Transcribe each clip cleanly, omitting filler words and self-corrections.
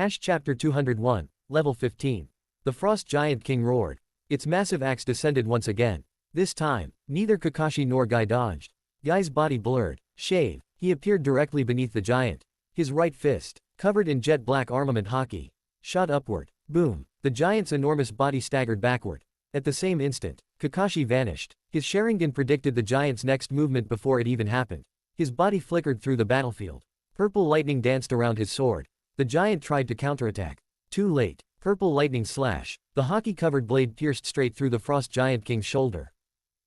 Chapter 201, Level 15. The Frost Giant King roared. Its massive axe descended once again. This time, neither Kakashi nor Guy dodged. Guy's body blurred. Shave. He appeared directly beneath the giant. His right fist, covered in jet black armament haki, shot upward. Boom. The giant's enormous body staggered backward. At the same instant, Kakashi vanished. His Sharingan predicted the giant's next movement before it even happened. His body flickered through the battlefield. Purple lightning danced around his sword. The giant tried to counterattack. Too late. Purple lightning slash. The haki-covered blade pierced straight through the Frost Giant King's shoulder.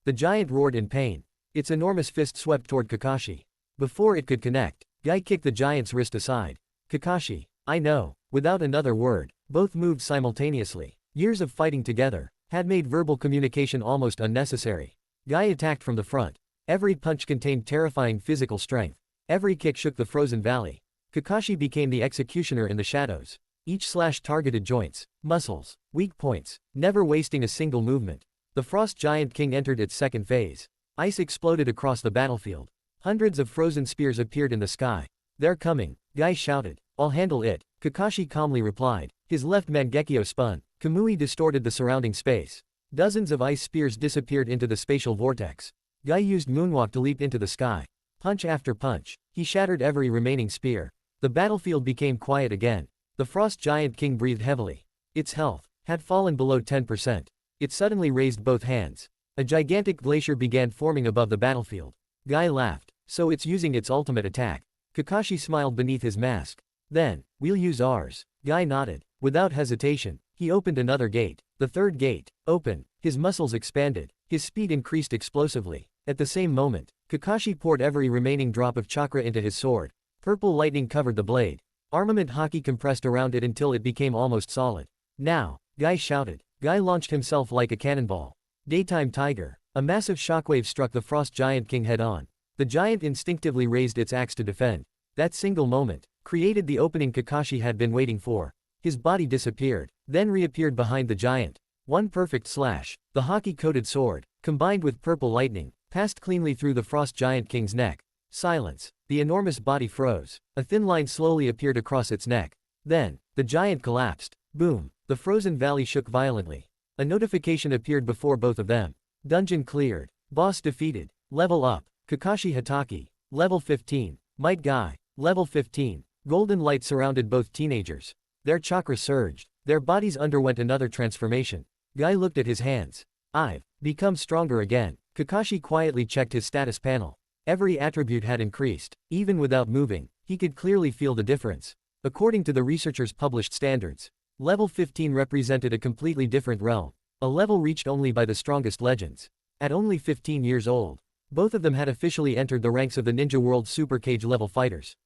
The giant roared in pain. Its enormous fist swept toward Kakashi. Before it could connect, Guy kicked the giant's wrist aside. Kakashi, I know. Without another word, both moved simultaneously. Years of fighting together had made verbal communication almost unnecessary. Guy attacked from the front. Every punch contained terrifying physical strength. Every kick shook the frozen valley. Kakashi became the executioner in the shadows. Each slash targeted joints, muscles, weak points, never wasting a single movement. The Frost Giant King entered its second phase. Ice exploded across the battlefield. Hundreds of frozen spears appeared in the sky. They're coming, Guy shouted. I'll handle it, Kakashi calmly replied. His left Mangekyo spun. Kamui distorted the surrounding space. Dozens of ice spears disappeared into the spatial vortex. Guy used moonwalk to leap into the sky. Punch after punch, he shattered every remaining spear. The battlefield became quiet again. The Frost Giant King breathed heavily. Its health had fallen below 10%. It suddenly raised both hands. A gigantic glacier began forming above the battlefield. Guy laughed. So it's using its ultimate attack. Kakashi smiled beneath his mask. Then, we'll use ours. Guy nodded. Without hesitation, he opened another gate. The third gate, open. His muscles expanded. His speed increased explosively. At the same moment, Kakashi poured every remaining drop of chakra into his sword. Purple lightning covered the blade. Armament haki compressed around it until it became almost solid. Now, Guy shouted. Guy launched himself like a cannonball. Daytime Tiger. A massive shockwave struck the Frost Giant King head-on. The giant instinctively raised its axe to defend. That single moment created the opening Kakashi had been waiting for. His body disappeared, then reappeared behind the giant. One perfect slash. The haki-coated sword, combined with purple lightning, passed cleanly through the Frost Giant King's neck. Silence. The enormous body froze. A thin line slowly appeared across its neck. Then, the giant collapsed. Boom. The frozen valley shook violently. A notification appeared before both of them. Dungeon cleared. Boss defeated. Level up. Kakashi Hatake. Level 15. Might Guy. Level 15. Golden light surrounded both teenagers. Their chakra surged. Their bodies underwent another transformation. Guy looked at his hands. I've become stronger again. Kakashi quietly checked his status panel. Every attribute had increased. Even without moving, he could clearly feel the difference. According to the researchers' published standards, level 15 represented a completely different realm. A level reached only by the strongest legends. At only 15 years old, both of them had officially entered the ranks of the Ninja World Super Cage level fighters.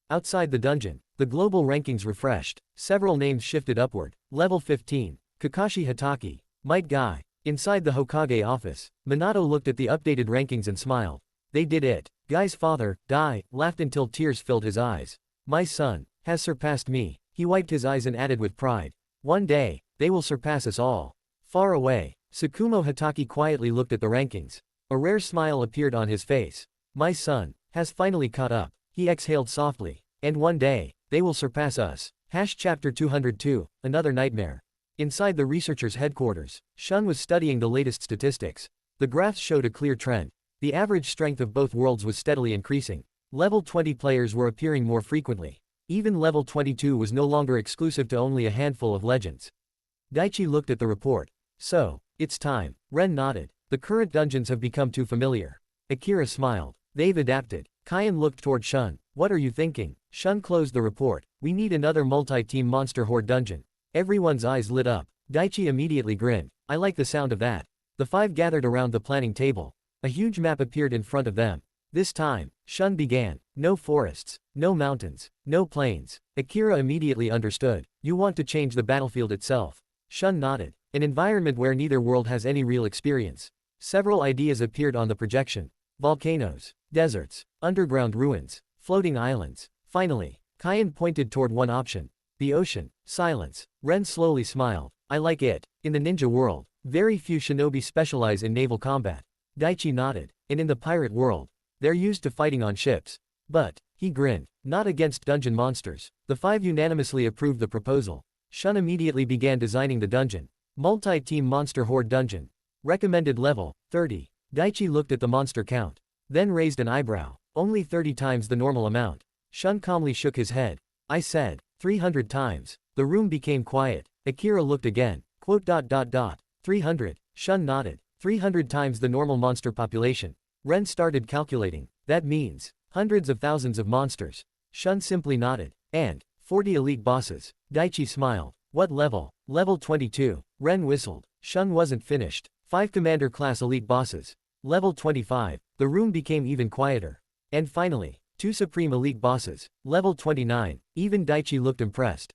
Outside the dungeon, the global rankings refreshed. Several names shifted upward. Level 15. Kakashi Hatake. Might Guy. Inside the Hokage office, Minato looked at the updated rankings and smiled. They did it. Guy's father, Dai, laughed until tears filled his eyes. My son has surpassed me. He wiped his eyes and added with pride. One day, they will surpass us all. Far away, Tsukumo Hatake quietly looked at the rankings. A rare smile appeared on his face. My son has finally caught up. He exhaled softly. And one day, they will surpass us. Chapter 202, Another Nightmare. Inside the researchers' headquarters, Shun was studying the latest statistics. The graphs showed a clear trend. The average strength of both worlds was steadily increasing. Level 20 players were appearing more frequently. Even level 22 was no longer exclusive to only a handful of legends. Daichi looked at the report. So, it's time. Ren nodded. The current dungeons have become too familiar. Akira smiled. They've adapted. Kaien looked toward Shun. What are you thinking? Shun closed the report. We need another multi-team monster horde dungeon. Everyone's eyes lit up. Daichi immediately grinned. I like the sound of that. The five gathered around the planning table. A huge map appeared in front of them. This time, Shun began. No forests, no mountains, no plains. Akira immediately understood. You want to change the battlefield itself. Shun nodded. An environment where neither world has any real experience. Several ideas appeared on the projection. Volcanoes, deserts, underground ruins, floating islands. Finally, Kaien pointed toward one option. The ocean. Silence. Ren slowly smiled. I like it. In the ninja world, very few shinobi specialize in naval combat. Daichi nodded. And in the pirate world, they're used to fighting on ships. But, He grinned. Not against dungeon monsters. The 5 unanimously approved the proposal. Shun immediately began designing the dungeon. Multi-team monster horde dungeon. Recommended level, 30. Daichi looked at the monster count. Then raised an eyebrow. Only 30 times the normal amount. Shun calmly shook his head. I said, 300 times. The room became quiet. Akira looked again. 300. Shun nodded. 300 times the normal monster population. Ren started calculating. That means hundreds of thousands of monsters. Shun simply nodded. And 40 elite bosses. Daichi smiled. What level? Level 22. Ren whistled. Shun wasn't finished. 5 commander class elite bosses. Level 25. The room became even quieter. And finally, 2 supreme elite bosses. Level 29. Even Daichi looked impressed.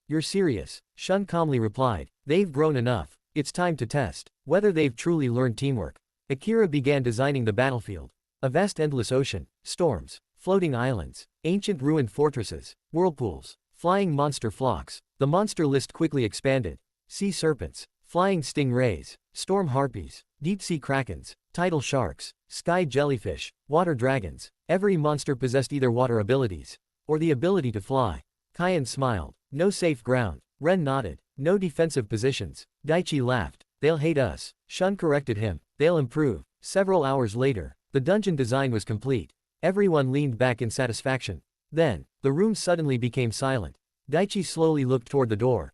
You're serious? Shun calmly replied. They've grown enough. It's time to test whether they've truly learned teamwork. Akira began designing the battlefield. A vast endless ocean, storms, floating islands, ancient ruined fortresses, whirlpools, flying monster flocks. The monster list quickly expanded. Sea serpents, flying stingrays, storm harpies, deep-sea krakens, tidal sharks, sky jellyfish, water dragons. Every monster possessed either water abilities or the ability to fly. Kyan smiled. No safe ground. Ren nodded. No defensive positions. Daichi laughed. They'll hate us. Shun corrected him. They'll improve. Several hours later, the dungeon design was complete. Everyone leaned back in satisfaction. Then, the room suddenly became silent. Daichi slowly looked toward the door.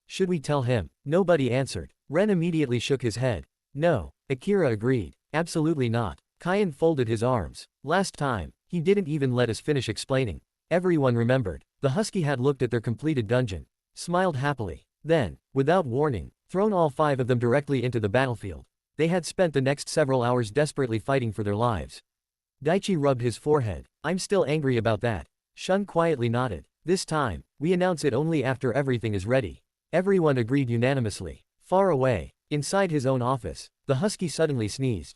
Should we tell him? Nobody answered. Ren immediately shook his head. No. Akira agreed. Absolutely not. Kyan folded his arms. Last time, he didn't even let us finish explaining. Everyone remembered. The husky had looked at their completed dungeon. Smiled happily. Then, without warning, thrown all 5 of them directly into the battlefield. They had spent the next several hours desperately fighting for their lives. Daichi rubbed his forehead. I'm still angry about that. Shun quietly nodded. This time, we announce it only after everything is ready. Everyone agreed unanimously. Far away, inside his own office, the husky suddenly sneezed.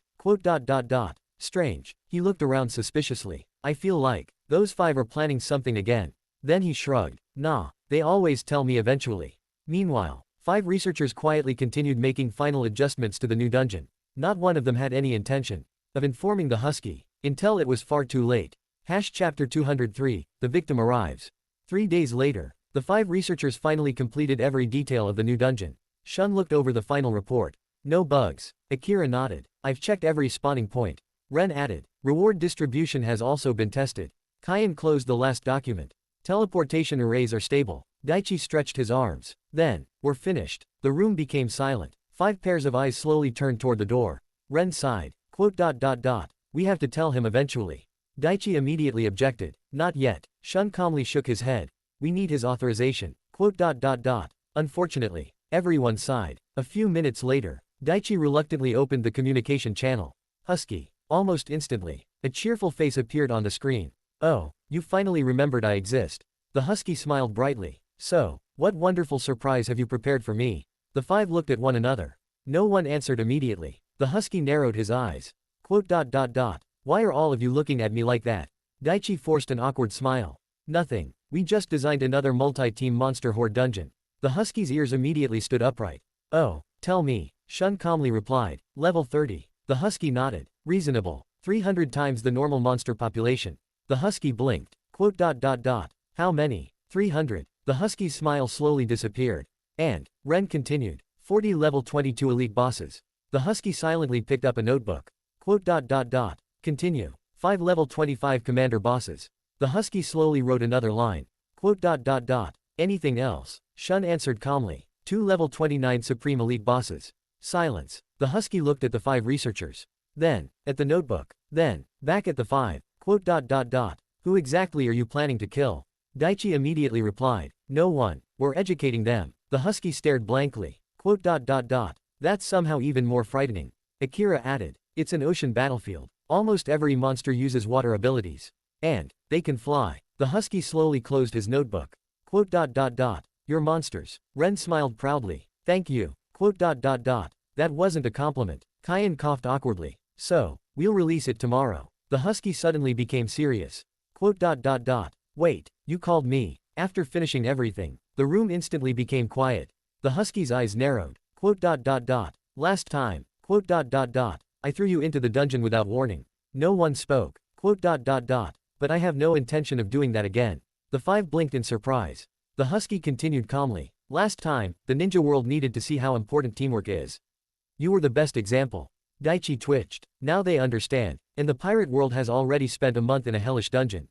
Strange. He looked around suspiciously. I feel like those 5 are planning something again. Then he shrugged. Nah, they always tell me eventually. Meanwhile, 5 researchers quietly continued making final adjustments to the new dungeon. Not one of them had any intention of informing the husky, until it was far too late. Chapter 203, The Victim Arrives. 3 days later, the 5 researchers finally completed every detail of the new dungeon. Shun looked over the final report. No bugs. Akira nodded. I've checked every spawning point. Ren added. Reward distribution has also been tested. Kyan closed the last document. Teleportation arrays are stable. Daichi stretched his arms. Then, we're finished. The room became silent. 5 pairs of eyes slowly turned toward the door. Ren sighed. We have to tell him eventually. Daichi immediately objected. Not yet. Shun calmly shook his head. We need his authorization. Unfortunately, everyone sighed. A few minutes later, Daichi reluctantly opened the communication channel. Husky. Almost instantly, a cheerful face appeared on the screen. Oh, you finally remembered I exist. The husky smiled brightly. So, what wonderful surprise have you prepared for me? The 5 looked at one another. No one answered immediately. The husky narrowed his eyes. Why are all of you looking at me like that? Daichi forced an awkward smile. Nothing. We just designed another multi-team monster horde dungeon. The husky's ears immediately stood upright. Oh, tell me. Shun calmly replied. Level 30. The husky nodded. Reasonable. 300 times the normal monster population. The husky blinked. How many? 300. The husky's smile slowly disappeared. And, Ren continued. 40 level 22 elite bosses. The husky silently picked up a notebook. Continue. 5 level 25 commander bosses. The husky slowly wrote another line. Anything else? Shun answered calmly. 2 level 29 supreme elite bosses. Silence. The husky looked at the 5 researchers. Then, at the notebook. Then, back at the 5. Who exactly are you planning to kill? Daichi immediately replied. No one. We're educating them. The husky stared blankly. That's somehow even more frightening. Akira added. It's an ocean battlefield. Almost every monster uses water abilities. And, they can fly. The husky slowly closed his notebook. You're monsters. Ren smiled proudly. Thank you. That wasn't a compliment. Kyan coughed awkwardly. So, we'll release it tomorrow. The husky suddenly became serious. Wait, you called me. After finishing everything, the room instantly became quiet. The husky's eyes narrowed. Last time. I threw you into the dungeon without warning. No one spoke. Quote dot dot dot. But I have no intention of doing that again. The five blinked in surprise. The husky continued calmly. Last time, the ninja world needed to see how important teamwork is. You were the best example. Daichi twitched. Now they understand, and the pirate world has already spent a month in a hellish dungeon.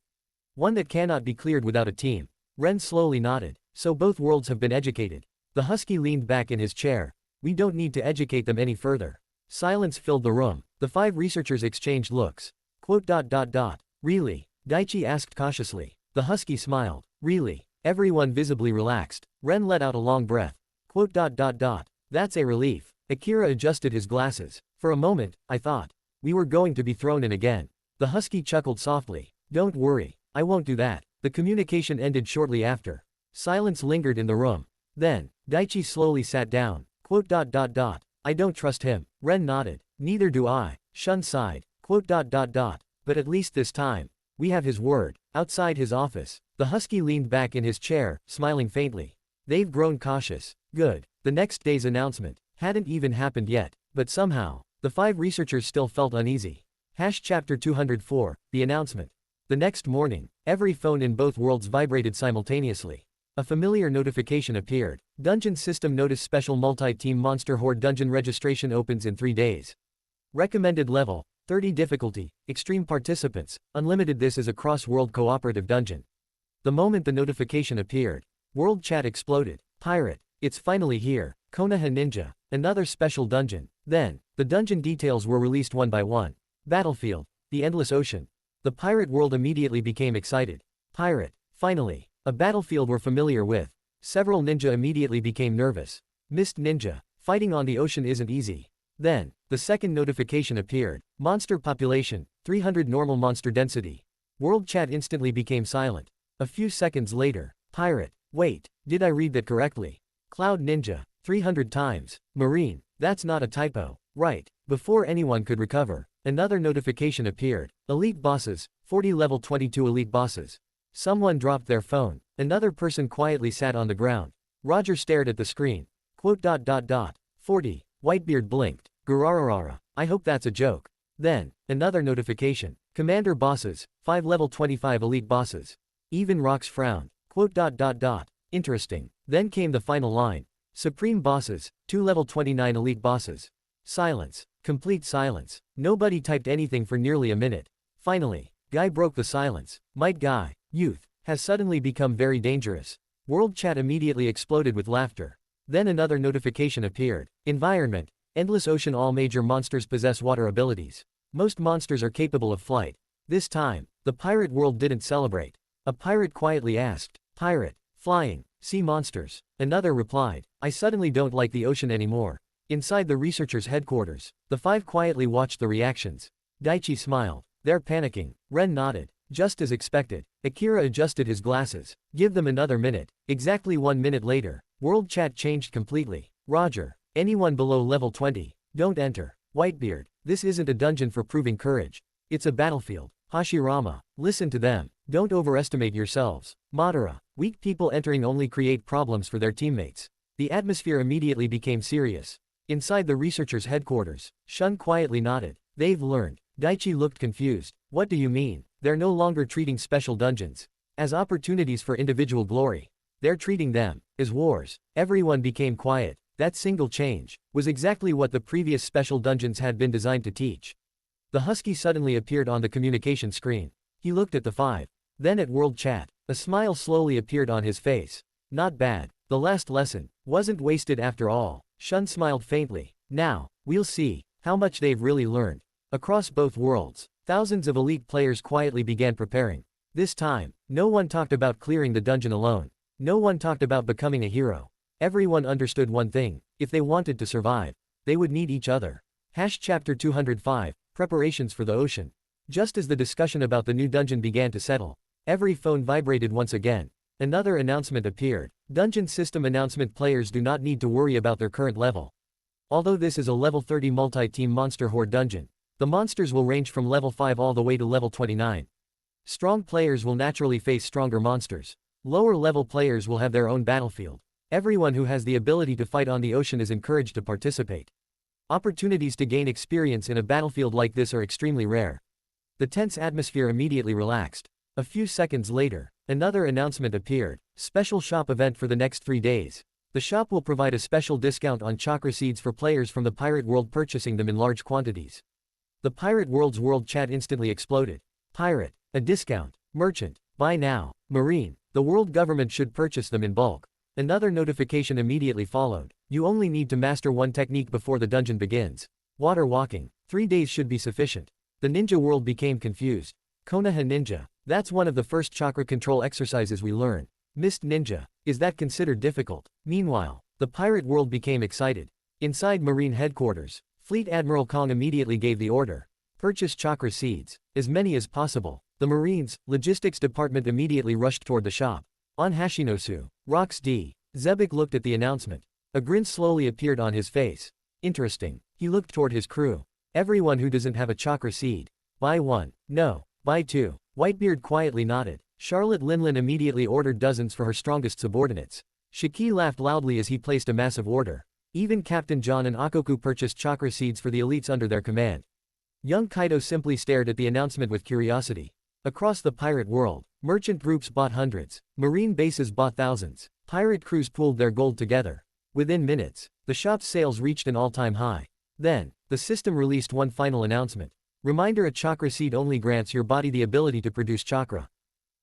One that cannot be cleared without a team. Ren slowly nodded. So both worlds have been educated. The husky leaned back in his chair. We don't need to educate them any further. Silence filled the room. The five researchers exchanged looks. Quote dot dot dot. Really? Daichi asked cautiously. The husky smiled. Really? Everyone visibly relaxed. Ren let out a long breath. Quote dot dot dot. That's a relief. Akira adjusted his glasses. For a moment, I thought we were going to be thrown in again. The husky chuckled softly. Don't worry, I won't do that. The communication ended shortly after. Silence lingered in the room. Then, Daichi slowly sat down. Quote dot dot dot. I don't trust him. Ren nodded. Neither do I. Shun sighed. Quote dot dot dot. But at least this time, we have his word. Outside his office, the husky leaned back in his chair, smiling faintly. They've grown cautious. Good. The next day's announcement hadn't even happened yet, but somehow, the five researchers still felt uneasy. Chapter 204, The Announcement. The next morning, every phone in both worlds vibrated simultaneously. A familiar notification appeared. Dungeon System Notice Special Multi-Team Monster Horde Dungeon Registration opens in 3 days. Recommended level, 30 difficulty, extreme participants, unlimited. This is a cross-world cooperative dungeon. The moment the notification appeared, world chat exploded. Pirate, it's finally here. Konoha Ninja, another special dungeon. Then, the dungeon details were released one by one. Battlefield, the endless ocean. The pirate world immediately became excited. Pirate, finally, a battlefield we're familiar with. Several ninja immediately became nervous. Mist Ninja, fighting on the ocean isn't easy. Then, the second notification appeared. Monster population, 300 normal monster density. World chat instantly became silent. A few seconds later, pirate, wait, did I read that correctly? Cloud Ninja, 300 times. Marine, that's not a typo, right? Before anyone could recover, another notification appeared. Elite bosses, 40 level 22 elite bosses. Someone dropped their phone. Another person quietly sat on the ground. Roger stared at the screen. Quote dot dot dot. 40. Whitebeard blinked. Gurararara. I hope that's a joke. Then, another notification. Commander bosses, 5 level 25 elite bosses. Even Rocks frowned. Quote dot dot dot. Interesting. Then came the final line. Supreme bosses, 2 level 29 elite bosses. Silence. Complete silence. Nobody typed anything for nearly a minute. Finally, Guy broke the silence. Might Guy, youth, has suddenly become very dangerous. World chat immediately exploded with laughter. Then another notification appeared. Environment, endless ocean. All major monsters possess water abilities. Most monsters are capable of flight. This time, the pirate world didn't celebrate. A pirate quietly asked, Pirate, flying, sea monsters. Another replied, I suddenly don't like the ocean anymore. Inside the researchers' headquarters, the five quietly watched the reactions. Daichi smiled. They're panicking. Ren nodded. Just as expected. Akira adjusted his glasses. Give them another minute. Exactly 1 minute later, world chat changed completely. Roger. Anyone below level 20, don't enter. Whitebeard, this isn't a dungeon for proving courage. It's a battlefield. Hashirama, listen to them. Don't overestimate yourselves. Madara, weak people entering only create problems for their teammates. The atmosphere immediately became serious. Inside the researchers' headquarters, Shun quietly nodded. They've learned. Daichi looked confused. What do you mean? They're no longer treating special dungeons as opportunities for individual glory. They're treating them as wars. Everyone became quiet. That single change was exactly what the previous special dungeons had been designed to teach. The husky suddenly appeared on the communication screen. He looked at the five. Then at world chat. A smile slowly appeared on his face. Not bad. The last lesson wasn't wasted after all. Shun smiled faintly. Now, we'll see how much they've really learned. Across both worlds, thousands of elite players quietly began preparing. This time, no one talked about clearing the dungeon alone. No one talked about becoming a hero. Everyone understood one thing: if they wanted to survive, they would need each other. Chapter 205, Preparations for the Ocean. Just as the discussion about the new dungeon began to settle, every phone vibrated once again. Another announcement appeared. Dungeon system announcement: players do not need to worry about their current level. Although this is a level 30 multi-team monster horde dungeon, the monsters will range from level 5 all the way to level 29. Strong players will naturally face stronger monsters. Lower level players will have their own battlefield. Everyone who has the ability to fight on the ocean is encouraged to participate. Opportunities to gain experience in a battlefield like this are extremely rare. The tense atmosphere immediately relaxed. A few seconds later, another announcement appeared. Special shop event for the next 3 days. The shop will provide a special discount on chakra seeds for players from the pirate world purchasing them in large quantities. The pirate world's world chat instantly exploded. Pirate, a discount. Merchant, buy now. Marine, the world government should purchase them in bulk. Another notification immediately followed. You only need to master one technique before the dungeon begins. Water walking. 3 days should be sufficient. The ninja world became confused. Konoha ninja. That's one of the first chakra control exercises we learn. Mist ninja. Is that considered difficult? Meanwhile, the pirate world became excited. Inside Marine headquarters, Fleet Admiral Kong immediately gave the order. Purchase chakra seeds. As many as possible. The Marines' logistics department immediately rushed toward the shop. On Hashinosu, Rox D. Zebek looked at the announcement. A grin slowly appeared on his face. Interesting. He looked toward his crew. Everyone who doesn't have a chakra seed. Buy one. No. Buy two. Whitebeard quietly nodded. Charlotte Linlin immediately ordered dozens for her strongest subordinates. Shiki laughed loudly as he placed a massive order. Even Captain John and Akoku purchased chakra seeds for the elites under their command. Young Kaido simply stared at the announcement with curiosity. Across the pirate world, merchant groups bought hundreds, marine bases bought thousands, pirate crews pooled their gold together. Within minutes, the shop's sales reached an all-time high. Then, the system released one final announcement. Reminder: a chakra seed only grants your body the ability to produce chakra.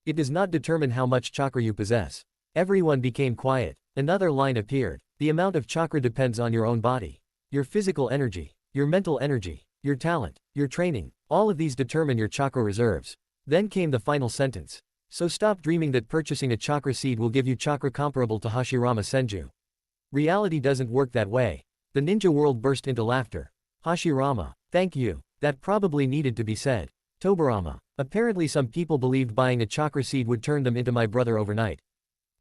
It does not determine how much chakra you possess. Everyone became quiet. Another line appeared. The amount of chakra depends on your own body. Your physical energy, your mental energy, your talent, your training, all of these determine your chakra reserves. Then came the final sentence. So stop dreaming that purchasing a chakra seed will give you chakra comparable to Hashirama Senju. Reality doesn't work that way. The ninja world burst into laughter. Hashirama, thank you. That probably needed to be said. Tobarama, apparently some people believed buying a chakra seed would turn them into my brother overnight.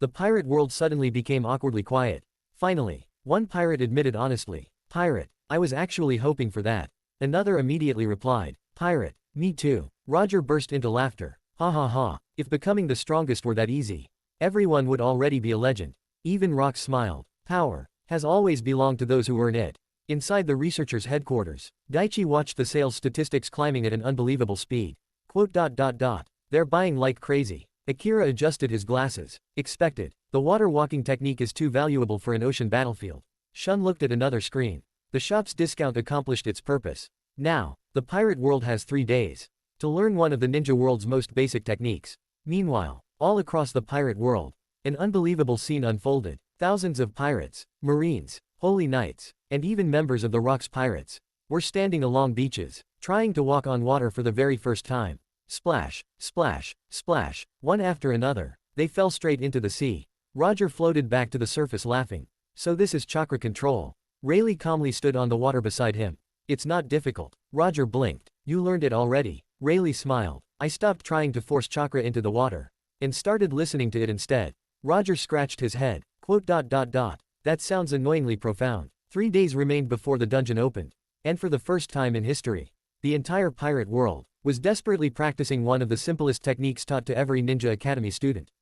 The pirate world suddenly became awkwardly quiet. Finally, one pirate admitted honestly. Pirate, I was actually hoping for that. Another immediately replied. Pirate, me too. Roger burst into laughter. Ha ha ha, if becoming the strongest were that easy, everyone would already be a legend. Even Rock smiled. Power has always belonged to those who earn it. Inside the researchers' headquarters, Daichi watched the sales statistics climbing at an unbelievable speed. They're buying like crazy. Akira adjusted his glasses. Expected. The water walking technique is too valuable for an ocean battlefield. Shun looked at another screen. The shop's discount accomplished its purpose. Now, the pirate world has 3 days to learn one of the ninja world's most basic techniques. Meanwhile, all across the pirate world, an unbelievable scene unfolded. Thousands of pirates, marines, holy knights, and even members of the Rocks Pirates were standing along beaches, trying to walk on water for the very first time. Splash, splash, splash, one after another, they fell straight into the sea. Roger floated back to the surface laughing. So this is chakra control. Rayleigh calmly stood on the water beside him. It's not difficult. Roger blinked. You learned it already. Rayleigh smiled. I stopped trying to force chakra into the water and started listening to it instead. Roger scratched his head. That sounds annoyingly profound. 3 days remained before the dungeon opened. And for the first time in history, the entire pirate world was desperately practicing one of the simplest techniques taught to every Ninja Academy student.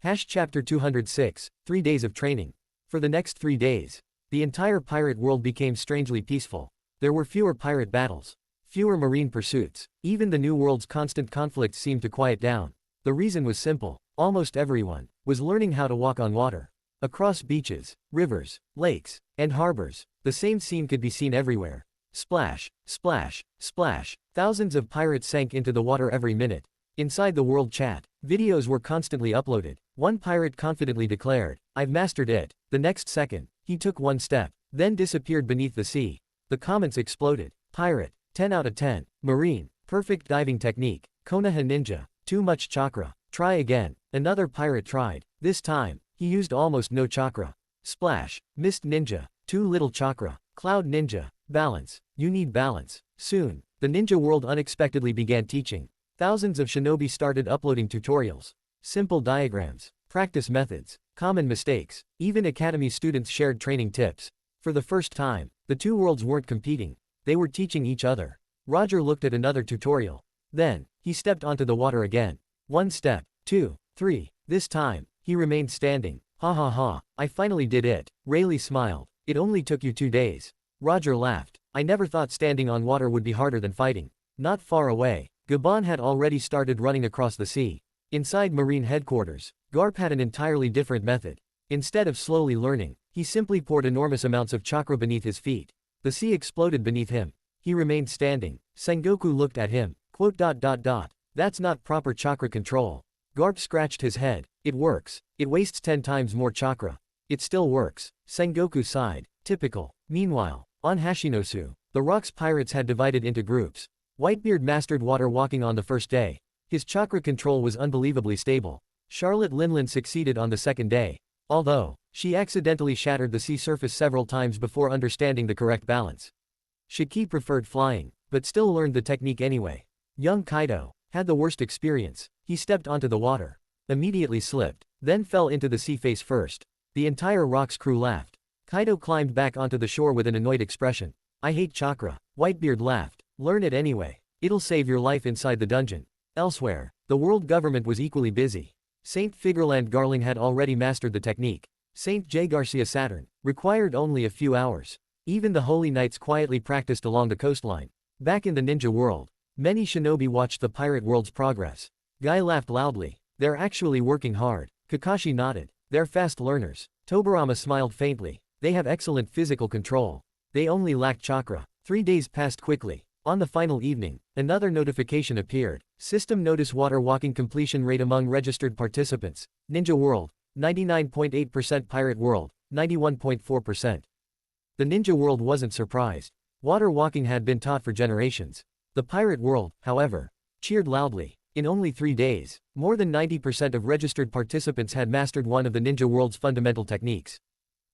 Chapter 206, 3 days of training. For the next 3 days, the entire pirate world became strangely peaceful. There were fewer pirate battles, fewer marine pursuits. Even the new world's constant conflicts seemed to quiet down. The reason was simple. Almost everyone was learning how to walk on water. Across beaches, rivers, lakes, and harbors, the same scene could be seen everywhere. Splash, splash, splash. Thousands of pirates sank into the water every minute. Inside the world chat, videos were constantly uploaded. One pirate confidently declared, I've mastered it. The next second, he took one step, then disappeared beneath the sea. The comments exploded. Pirate, 10 out of 10. Marine, perfect diving technique. Konoha ninja, too much chakra. Try again. Another pirate tried. This time, he used almost no chakra. Splash, mist ninja, too little chakra. Cloud ninja, balance. You need balance. Soon, the ninja world unexpectedly began teaching. Thousands of shinobi started uploading tutorials. Simple diagrams, practice methods, common mistakes. Even academy students shared training tips. For the first time, the two worlds weren't competing. They were teaching each other. Roger looked at another tutorial. Then, he stepped onto the water again. 1 step, 2, 3. This time, he remained standing. Ha ha ha, I finally did it. Rayleigh smiled. It only took you 2 days. Roger laughed. I never thought standing on water would be harder than fighting. Not far away, Gabon had already started running across the sea. Inside Marine headquarters, Garp had an entirely different method. Instead of slowly learning, he simply poured enormous amounts of chakra beneath his feet. The sea exploded beneath him. He remained standing. Sengoku looked at him. That's not proper chakra control. Garp scratched his head. It works. It wastes 10 times more chakra. It still works. Sengoku sighed. Typical. Meanwhile, on Hashinosu, the Rocks pirates had divided into groups. Whitebeard mastered water walking on the first day. His chakra control was unbelievably stable. Charlotte Linlin succeeded on the second day, although she accidentally shattered the sea surface several times before understanding the correct balance. Shiki preferred flying, but still learned the technique anyway. Young Kaido had the worst experience. He stepped onto the water, immediately slipped, then fell into the sea face first. The entire Rocks crew laughed. Kaido climbed back onto the shore with an annoyed expression. I hate chakra. Whitebeard laughed. Learn it anyway. It'll save your life inside the dungeon. Elsewhere, the world government was equally busy. Saint Figureland Garling had already mastered the technique. Saint J. Garcia Saturn required only a few hours. Even the Holy Knights quietly practiced along the coastline. Back in the ninja world, many shinobi watched the pirate world's progress. Guy laughed loudly. They're actually working hard. Kakashi nodded. They're fast learners. Tobirama smiled faintly. They have excellent physical control. They only lack chakra. 3 days passed quickly. On the final evening, another notification appeared. System notice water walking completion rate among registered participants. Ninja World, 99.8%. Pirate World, 91.4%. The Ninja World wasn't surprised. Water walking had been taught for generations. The Pirate World, however, cheered loudly. In only 3 days, more than 90% of registered participants had mastered one of the Ninja World's fundamental techniques.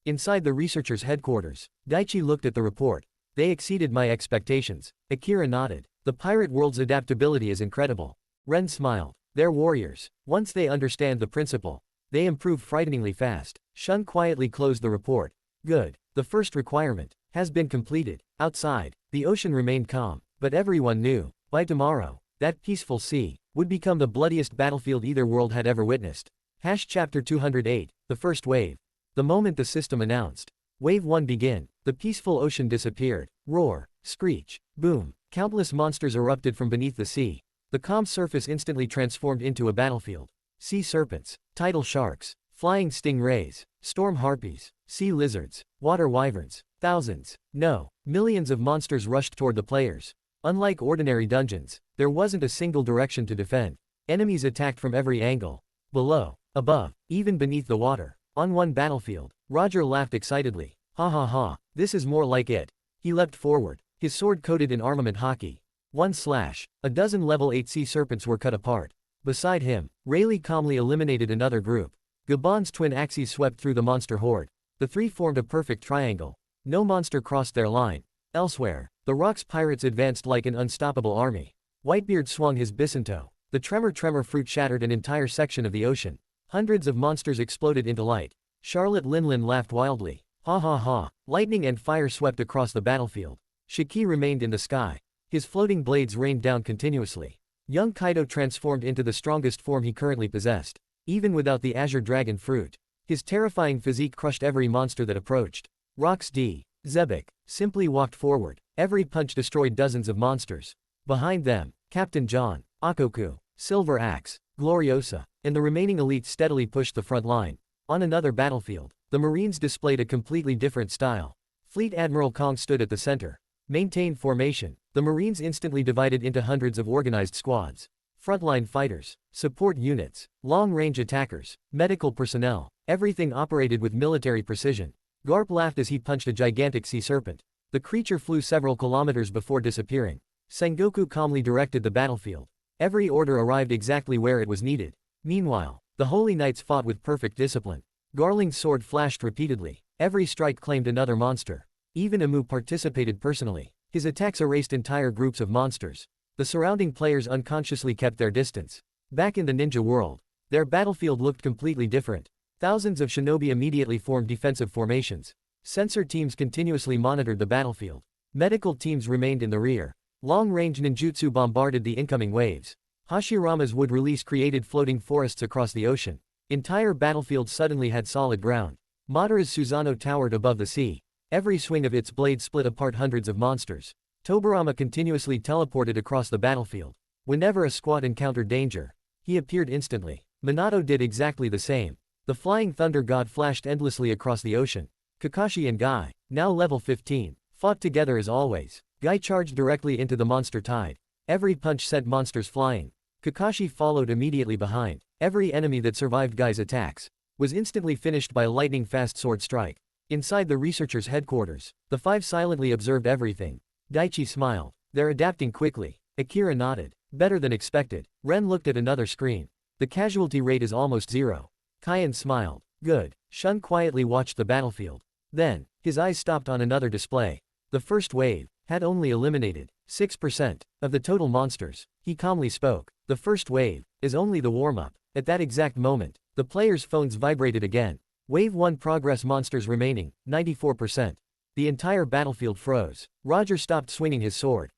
Inside the researchers' headquarters, Daichi looked at the report. They exceeded my expectations. Akira nodded. The pirate world's adaptability is incredible. Ren smiled. They're warriors. Once they understand the principle, they improve frighteningly fast. Shun quietly closed the report. Good. The first requirement has been completed. Outside, the ocean remained calm, but everyone knew, by tomorrow, that peaceful sea would become the bloodiest battlefield either world had ever witnessed. Chapter 208, The First Wave. The moment the system announced, Wave 1 begin, the peaceful ocean disappeared. Roar, screech, boom. Countless monsters erupted from beneath the sea. The calm surface instantly transformed into a battlefield. Sea serpents, tidal sharks, flying stingrays, storm harpies, sea lizards, water wyverns, thousands, no, millions of monsters rushed toward the players. Unlike ordinary dungeons, there wasn't a single direction to defend. Enemies attacked from every angle. Below, above, even beneath the water. On one battlefield, Roger laughed excitedly. Ha ha ha, this is more like it. He leapt forward, his sword coated in armament hockey. One slash, a dozen level 8 sea serpents were cut apart. Beside him, Rayleigh calmly eliminated another group. Gabon's twin axes swept through the monster horde. The three formed a perfect triangle. No monster crossed their line. Elsewhere, the Rocks pirates advanced like an unstoppable army. Whitebeard swung his bisinto. The tremor fruit shattered an entire section of the ocean. Hundreds of monsters exploded into light. Charlotte Linlin laughed wildly. Ha ha ha, lightning and fire swept across the battlefield. Shiki remained in the sky. His floating blades rained down continuously. Young Kaido transformed into the strongest form he currently possessed. Even without the Azure Dragon fruit, his terrifying physique crushed every monster that approached. Rocks D. Zebek simply walked forward. Every punch destroyed dozens of monsters. Behind them, Captain John, Akoku, Silver Axe, Gloriosa, and the remaining elites steadily pushed the front line. On another battlefield, the Marines displayed a completely different style. Fleet Admiral Kong stood at the center. Maintained formation. The Marines instantly divided into hundreds of organized squads. Frontline fighters, support units, long-range attackers, medical personnel, everything operated with military precision. Garp laughed as he punched a gigantic sea serpent. The creature flew several kilometers before disappearing. Sengoku calmly directed the battlefield. Every order arrived exactly where it was needed. Meanwhile, the Holy Knights fought with perfect discipline. Garling's sword flashed repeatedly. Every strike claimed another monster. Even Amu participated personally. His attacks erased entire groups of monsters. The surrounding players unconsciously kept their distance. Back in the ninja world, their battlefield looked completely different. Thousands of shinobi immediately formed defensive formations. Sensor teams continuously monitored the battlefield. Medical teams remained in the rear. Long-range ninjutsu bombarded the incoming waves. Hashirama's wood release created floating forests across the ocean. Entire battlefields suddenly had solid ground. Madara's Susano towered above the sea. Every swing of its blade split apart hundreds of monsters. Tobirama continuously teleported across the battlefield. Whenever a squad encountered danger, he appeared instantly. Minato did exactly the same. The flying thunder god flashed endlessly across the ocean. Kakashi and Guy, now level 15, fought together as always. Guy charged directly into the monster tide. Every punch sent monsters flying. Kakashi followed immediately behind. Every enemy that survived Guy's attacks was instantly finished by a lightning-fast sword strike. Inside the researchers' headquarters, the five silently observed everything. Daichi smiled. They're adapting quickly. Akira nodded. Better than expected. Ren looked at another screen. The casualty rate is almost zero. Kaien smiled. Good. Shun quietly watched the battlefield. Then, his eyes stopped on another display. The first wave had only eliminated 6% of the total monsters. He calmly spoke. The first wave is only the warm-up. At that exact moment, the players' phones vibrated again. Wave 1 progress monsters remaining, 94%. The entire battlefield froze. Roger stopped swinging his sword.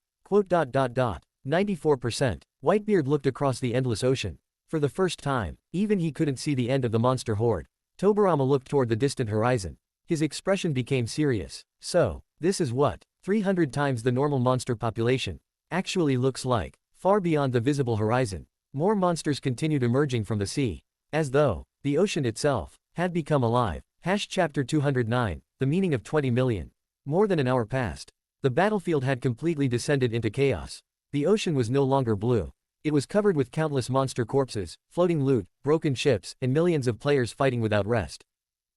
94%. Whitebeard looked across the endless ocean. For the first time, even he couldn't see the end of the monster horde. Tobirama looked toward the distant horizon. His expression became serious. So, this is what 300 times the normal monster population actually looks like, far beyond the visible horizon. More monsters continued emerging from the sea, as though the ocean itself had become alive. Chapter 209, The Meaning of 20 Million. More than an hour passed. The battlefield had completely descended into chaos. The ocean was no longer blue. It was covered with countless monster corpses, floating loot, broken ships, and millions of players fighting without rest.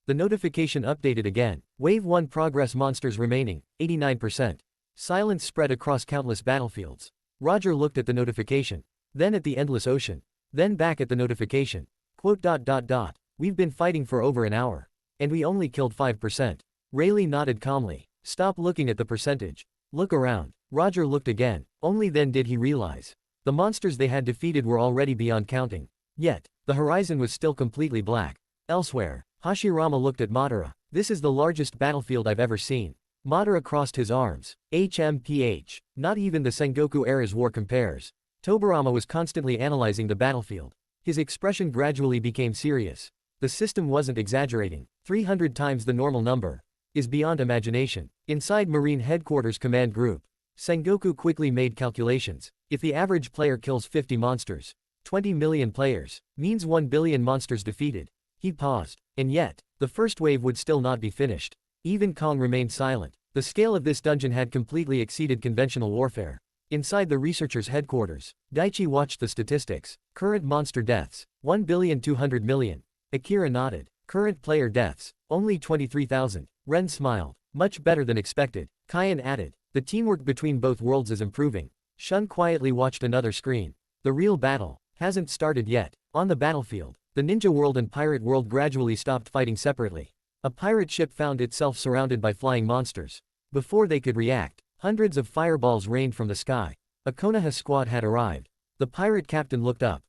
The notification updated again. Wave 1 progress monsters remaining, 89%. Silence spread across countless battlefields. Roger looked at the notification. Then at the endless ocean. Then back at the notification. We've been fighting for over an hour. And we only killed 5%. Rayleigh nodded calmly. Stop looking at the percentage. Look around. Roger looked again. Only then did he realize. The monsters they had defeated were already beyond counting. Yet, the horizon was still completely black. Elsewhere, Hashirama looked at Madara. This is the largest battlefield I've ever seen. Madara crossed his arms. HMPH. Not even the Sengoku era's war compares. Tobirama was constantly analyzing the battlefield. His expression gradually became serious. The system wasn't exaggerating. 300 times the normal number is beyond imagination. Inside Marine Headquarters Command Group, Sengoku quickly made calculations. If the average player kills 50 monsters, 20 million players, means 1 billion monsters defeated. He paused. And yet, the first wave would still not be finished. Even Kong remained silent. The scale of this dungeon had completely exceeded conventional warfare. Inside the researchers' headquarters, Daichi watched the statistics. Current monster deaths, 1,200,000,000. Akira nodded. Current player deaths, only 23,000. Ren smiled. Much better than expected. Kaien added. The teamwork between both worlds is improving. Shun quietly watched another screen. The real battle hasn't started yet. On the battlefield, the ninja world and pirate world gradually stopped fighting separately. A pirate ship found itself surrounded by flying monsters. Before they could react, hundreds of fireballs rained from the sky. A Konoha squad had arrived. The pirate captain looked up.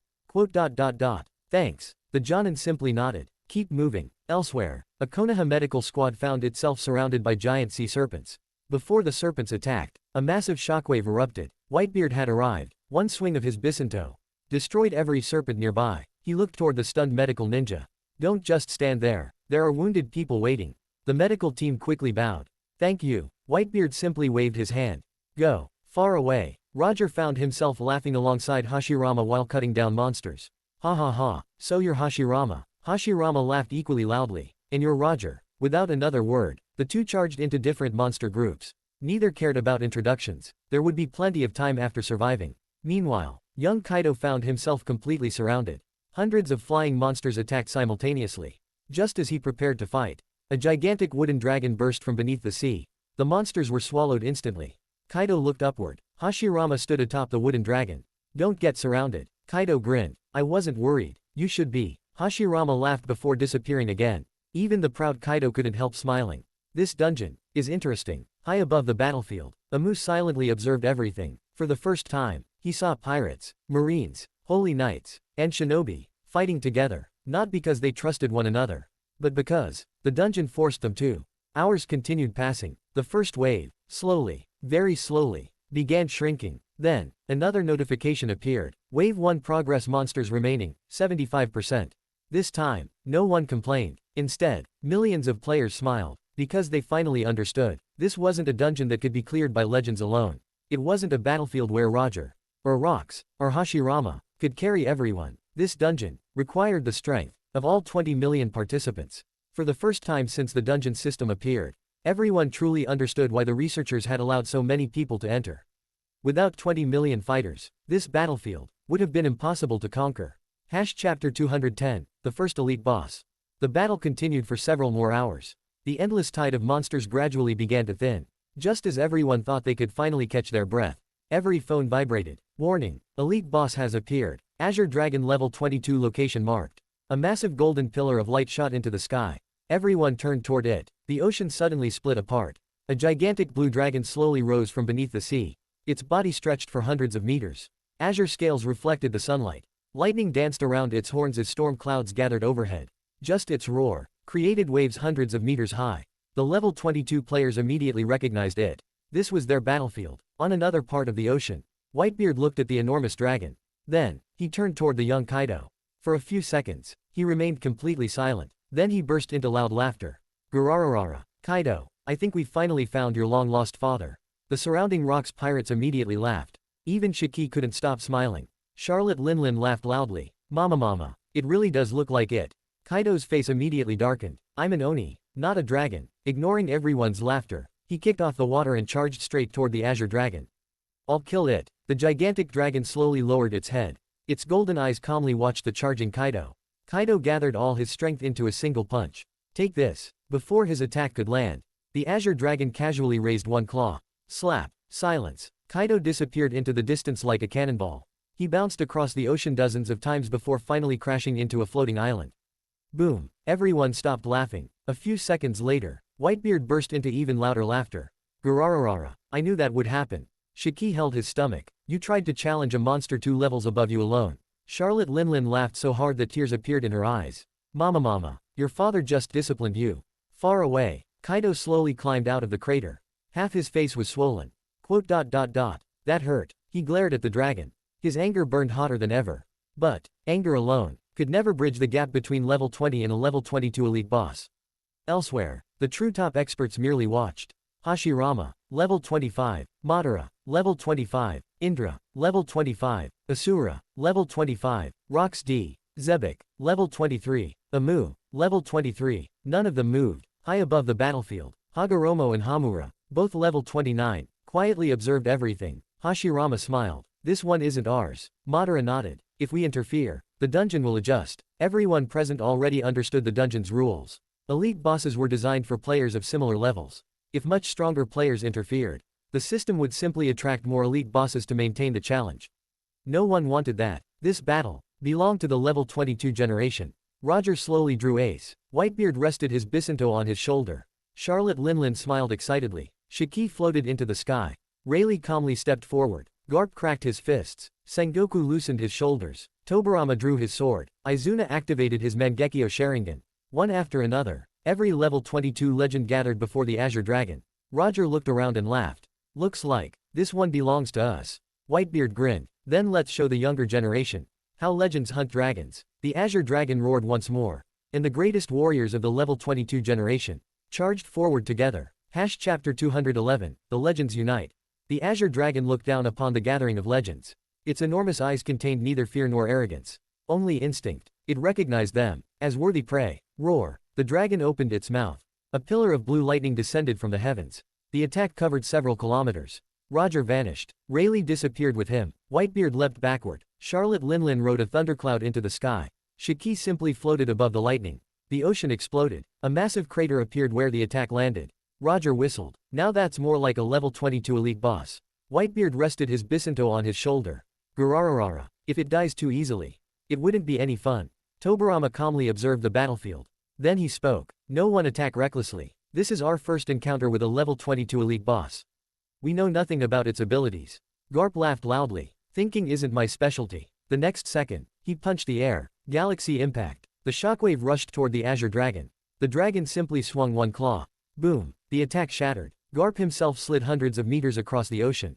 Thanks. The Jonin simply nodded. Keep moving. Elsewhere, a Konoha medical squad found itself surrounded by giant sea serpents. Before the serpents attacked, a massive shockwave erupted. Whitebeard had arrived. One swing of his Bisanto destroyed every serpent nearby. He looked toward the stunned medical ninja. Don't just stand there. There are wounded people waiting. The medical team quickly bowed. Thank you. Whitebeard simply waved his hand. Go. Far away. Roger found himself laughing alongside Hashirama while cutting down monsters. Ha ha ha. So you're Hashirama. Hashirama laughed equally loudly. And you're Roger. Without another word, the two charged into different monster groups. Neither cared about introductions. There would be plenty of time after surviving. Meanwhile, young Kaido found himself completely surrounded. Hundreds of flying monsters attacked simultaneously. Just as he prepared to fight, a gigantic wooden dragon burst from beneath the sea. The monsters were swallowed instantly. Kaido looked upward. Hashirama stood atop the wooden dragon. Don't get surrounded. Kaido grinned. I wasn't worried. You should be. Hashirama laughed before disappearing again. Even the proud Kaido couldn't help smiling. This dungeon is interesting. High above the battlefield, a moose silently observed everything. For the first time, he saw pirates, marines, holy knights, and shinobi fighting together, not because they trusted one another, but because the dungeon forced them to. Hours continued passing. The first wave, slowly, very slowly, began shrinking. Then, another notification appeared. Wave 1 progress monsters remaining, 75%. This time, no one complained. Instead, millions of players smiled, because they finally understood. This wasn't a dungeon that could be cleared by legends alone. It wasn't a battlefield where Roger or rocks, or Hashirama, could carry everyone. This dungeon required the strength of all 20 million participants. For the first time since the dungeon system appeared, everyone truly understood why the researchers had allowed so many people to enter. Without 20 million fighters, this battlefield would have been impossible to conquer. Chapter 210, the first elite boss. The battle continued for several more hours. The endless tide of monsters gradually began to thin. Just as everyone thought they could finally catch their breath, every phone vibrated. Warning, elite boss has appeared. Azure Dragon level 22 location marked. A massive golden pillar of light shot into the sky. Everyone turned toward it. The ocean suddenly split apart. A gigantic blue dragon slowly rose from beneath the sea. Its body stretched for hundreds of meters. Azure scales reflected the sunlight. Lightning danced around its horns as storm clouds gathered overhead. Just its roar created waves hundreds of meters high. The level 22 players immediately recognized it. This was their battlefield. On another part of the ocean, Whitebeard looked at the enormous dragon. Then, he turned toward the young Kaido. For a few seconds, he remained completely silent. Then he burst into loud laughter. Gurararara. Kaido, I think we finally found your long-lost father. The surrounding rocks pirates immediately laughed. Even Shiki couldn't stop smiling. Charlotte Linlin laughed loudly. Mama, it really does look like it. Kaido's face immediately darkened. I'm an Oni, not a dragon. Ignoring everyone's laughter, he kicked off the water and charged straight toward the Azure Dragon. I'll kill it. The gigantic dragon slowly lowered its head. Its golden eyes calmly watched the charging Kaido. Kaido gathered all his strength into a single punch. Take this. Before his attack could land, the Azure Dragon casually raised one claw. Slap. Silence. Kaido disappeared into the distance like a cannonball. He bounced across the ocean dozens of times before finally crashing into a floating island. Boom. Everyone stopped laughing. A few seconds later, Whitebeard burst into even louder laughter. Gurararara. I knew that would happen. Shiki held his stomach. You tried to challenge a monster 2 levels above you alone. Charlotte Linlin laughed so hard that tears appeared in her eyes. Mama, your father just disciplined you. Far away, Kaido slowly climbed out of the crater. Half his face was swollen. That hurt. He glared at the dragon. His anger burned hotter than ever. But, anger alone could never bridge the gap between level 20 and a level 22 elite boss. Elsewhere, the true top experts merely watched. Hashirama, level 25, Madara, level 25, Indra, level 25, Asura, level 25, Rox D, Zebek, level 23, Amu, level 23, none of them moved. High above the battlefield, Hagoromo and Hamura, both level 29, quietly observed everything. Hashirama smiled. This one isn't ours. Madara nodded. If we interfere, the dungeon will adjust. Everyone present already understood the dungeon's rules. Elite bosses were designed for players of similar levels. If much stronger players interfered, the system would simply attract more elite bosses to maintain the challenge. No one wanted that. This battle belonged to the level 22 generation. Roger slowly drew ace. Whitebeard rested his Bisanto on his shoulder. Charlotte Linlin smiled excitedly. Shiki floated into the sky. Rayleigh calmly stepped forward. Garp cracked his fists. Sengoku loosened his shoulders. Tobirama drew his sword. Izuna activated his Mangekyo Sharingan. One after another, every level 22 legend gathered before the Azure Dragon. Roger looked around and laughed. Looks like this one belongs to us. Whitebeard grinned. Then let's show the younger generation how legends hunt dragons. The Azure Dragon roared once more, and the greatest warriors of the level 22 generation charged forward together. Chapter 211, The Legends Unite. The Azure Dragon looked down upon the gathering of legends. Its enormous eyes contained neither fear nor arrogance, only instinct. It recognized them as worthy prey. Roar. The dragon opened its mouth. A pillar of blue lightning descended from the heavens. The attack covered several kilometers. Roger vanished. Rayleigh disappeared with him. Whitebeard leapt backward. Charlotte Linlin rode a thundercloud into the sky. Shiki simply floated above the lightning. The ocean exploded. A massive crater appeared where the attack landed. Roger whistled. Now that's more like a level 22 elite boss. Whitebeard rested his Bisanto on his shoulder. Gurararara. If it dies too easily, it wouldn't be any fun. Tobirama calmly observed the battlefield. Then he spoke. No one attack recklessly. This is our first encounter with a level 22 elite boss. We know nothing about its abilities. Garp laughed loudly. Thinking isn't my specialty. The next second, he punched the air. Galaxy impact. The shockwave rushed toward the Azure Dragon. The dragon simply swung one claw. Boom. The attack shattered. Garp himself slid hundreds of meters across the ocean.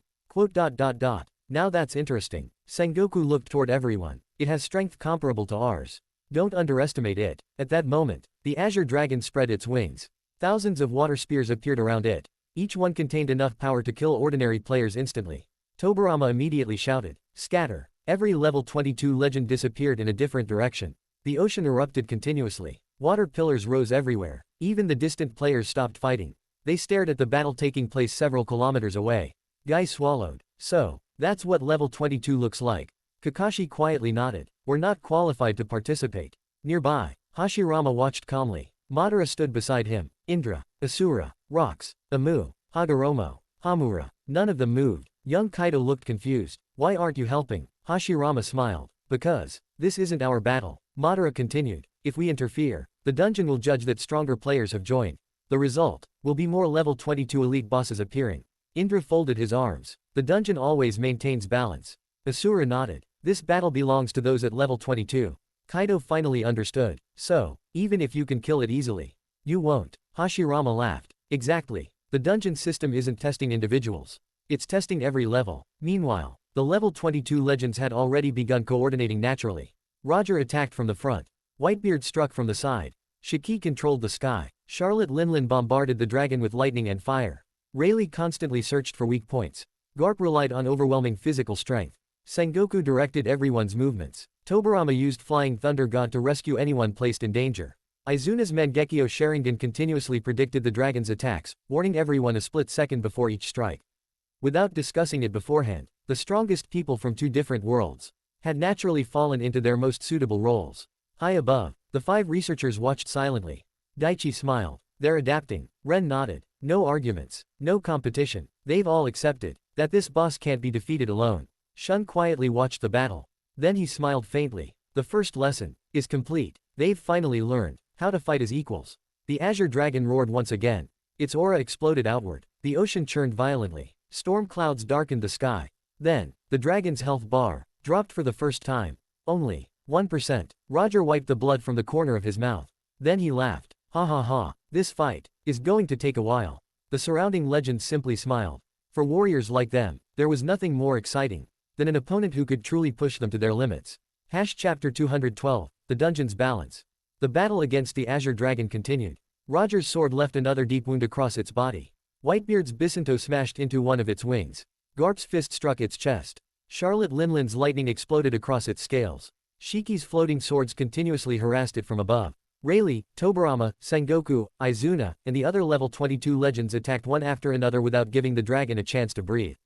Now that's interesting. Sengoku looked toward everyone. It has strength comparable to ours. Don't underestimate it. At that moment, the Azure Dragon spread its wings. Thousands of water spears appeared around it. Each one contained enough power to kill ordinary players instantly. Tobarama immediately shouted, "Scatter!" Every level 22 legend disappeared in a different direction. The ocean erupted continuously. Water pillars rose everywhere. Even the distant players stopped fighting. They stared at the battle taking place several kilometers away. Guy swallowed. So, that's what level 22 looks like. Kakashi quietly nodded. We're not qualified to participate. Nearby, Hashirama watched calmly. Madara stood beside him. Indra, Asura, Rocks, Amu, Hagoromo, Hamura. None of them moved. Young Kaido looked confused. Why aren't you helping? Hashirama smiled. Because this isn't our battle. Madara continued. If we interfere, the dungeon will judge that stronger players have joined. The result will be more level 22 elite bosses appearing. Indra folded his arms. The dungeon always maintains balance. Asura nodded. This battle belongs to those at level 22. Kaido finally understood. So, even if you can kill it easily, you won't. Hashirama laughed. Exactly. The dungeon system isn't testing individuals. It's testing every level. Meanwhile, the level 22 legends had already begun coordinating naturally. Roger attacked from the front. Whitebeard struck from the side. Shiki controlled the sky. Charlotte Linlin bombarded the dragon with lightning and fire. Rayleigh constantly searched for weak points. Garp relied on overwhelming physical strength. Sengoku directed everyone's movements. Tobarama used Flying Thunder God to rescue anyone placed in danger. Izuna's Mangekyo Sharingan continuously predicted the dragon's attacks, warning everyone a split second before each strike. Without discussing it beforehand, the strongest people from two different worlds had naturally fallen into their most suitable roles. High above, the 5 researchers watched silently. Daichi smiled. They're adapting. Ren nodded. No arguments. No competition. They've all accepted that this boss can't be defeated alone. Shun quietly watched the battle. Then he smiled faintly. The first lesson is complete. They've finally learned how to fight as equals. The Azure Dragon roared once again. Its aura exploded outward. The ocean churned violently. Storm clouds darkened the sky. Then, the dragon's health bar dropped for the first time. Only 1%. Roger wiped the blood from the corner of his mouth. Then he laughed. Ha ha ha. This fight is going to take a while. The surrounding legends simply smiled. For warriors like them, there was nothing more exciting than an opponent who could truly push them to their limits. Chapter 212, The Dungeon's Balance. The battle against the Azure Dragon continued. Roger's sword left another deep wound across its body. Whitebeard's Bisinto smashed into one of its wings. Garp's fist struck its chest. Charlotte Linlin's lightning exploded across its scales. Shiki's floating swords continuously harassed it from above. Rayleigh, Tobarama, Sengoku, Izuna, and the other level 22 legends attacked one after another without giving the dragon a chance to breathe.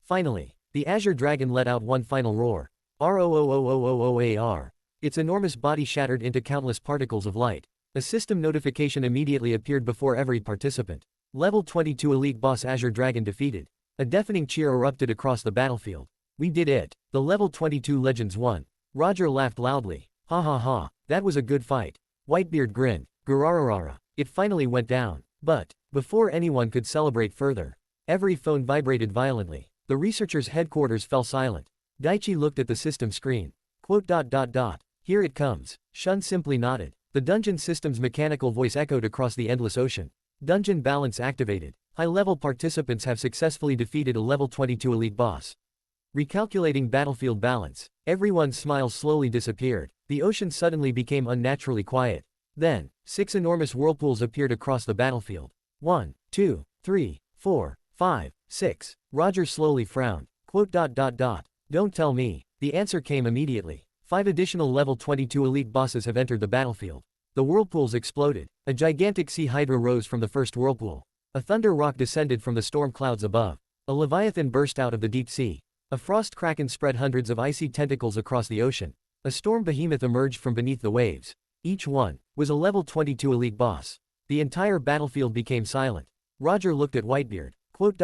Finally, the Azure Dragon let out one final roar. R-O-O-O-O-O-O-A-R. Its enormous body shattered into countless particles of light. A system notification immediately appeared before every participant. Level 22 elite boss Azure Dragon defeated. A deafening cheer erupted across the battlefield. We did it. The level 22 legends won. Roger laughed loudly. Ha ha ha, that was a good fight. Whitebeard grinned. Gurararara. It finally went down. But, before anyone could celebrate further, every phone vibrated violently. The researchers' headquarters fell silent. Daichi looked at the system screen. Quote. Here it comes. Shun simply nodded. The dungeon system's mechanical voice echoed across the endless ocean. Dungeon balance activated. High-level participants have successfully defeated a level 22 elite boss. Recalculating battlefield balance. Everyone's smiles slowly disappeared. The ocean suddenly became unnaturally quiet. Then, 6 enormous whirlpools appeared across the battlefield. 1, 2, 3, 4, 5, 6. Roger slowly frowned. Quote. Don't tell me. The answer came immediately. 5 additional level 22 elite bosses have entered the battlefield. The whirlpools exploded. A gigantic sea hydra rose from the first whirlpool. A thunder rock descended from the storm clouds above. A leviathan burst out of the deep sea. A frost kraken spread hundreds of icy tentacles across the ocean. A storm behemoth emerged from beneath the waves. Each one was a level 22 elite boss. The entire battlefield became silent. Roger looked at Whitebeard. Quote.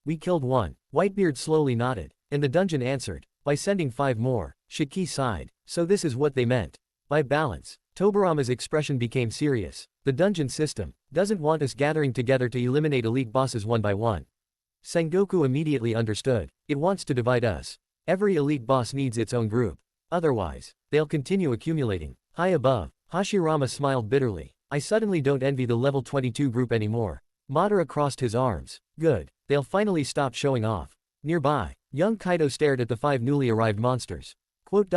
We killed one. Whitebeard slowly nodded. And the dungeon answered. By sending 5 more. Shiki sighed. So this is what they meant by balance. Tobarama's expression became serious. The dungeon system doesn't want us gathering together to eliminate elite bosses one by one. Sengoku immediately understood. It wants to divide us. Every elite boss needs its own group. Otherwise, they'll continue accumulating. High above, Hashirama smiled bitterly. I suddenly don't envy the level 22 group anymore. Madara crossed his arms. Good. They'll finally stop showing off. Nearby, young Kaido stared at the 5 newly arrived monsters. Quote.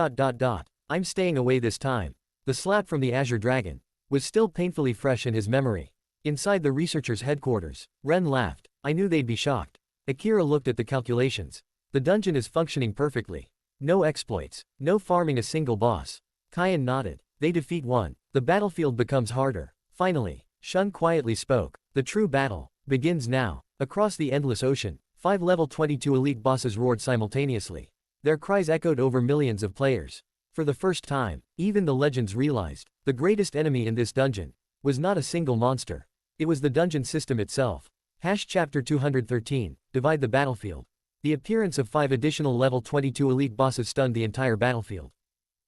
I'm staying away this time. The slap from the Azure Dragon was still painfully fresh in his memory. Inside the researchers' headquarters, Ren laughed. I knew they'd be shocked. Akira looked at the calculations. The dungeon is functioning perfectly. No exploits. No farming a single boss. Kyan nodded. They defeat one. The battlefield becomes harder. Finally, Shun quietly spoke. The true battle begins now. Across the endless ocean, 5 level 22 elite bosses roared simultaneously. Their cries echoed over millions of players. For the first time, even the legends realized, the greatest enemy in this dungeon was not a single monster. It was the dungeon system itself. Chapter 213, Divide the Battlefield. The appearance of 5 additional level 22 elite bosses stunned the entire battlefield.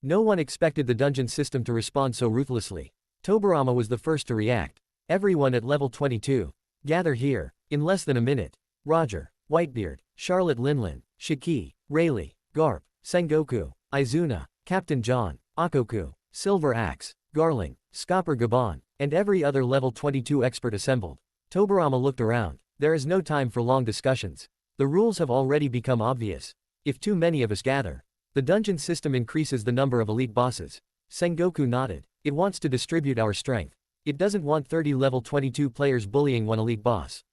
No one expected the dungeon system to respond so ruthlessly. Tobirama was the first to react. Everyone at level 22. Gather here. In less than a minute. Roger, Whitebeard, Charlotte Linlin, Shiki, Rayleigh, Garp, Sengoku, Izuna, Captain John, Akoku, Silver Axe, Garling, Scopper Gabon, and every other level 22 expert assembled. Tobirama looked around. There is no time for long discussions. The rules have already become obvious. If too many of us gather, the dungeon system increases the number of elite bosses. Sengoku nodded. It wants to distribute our strength. It doesn't want 30 level 22 players bullying one elite boss.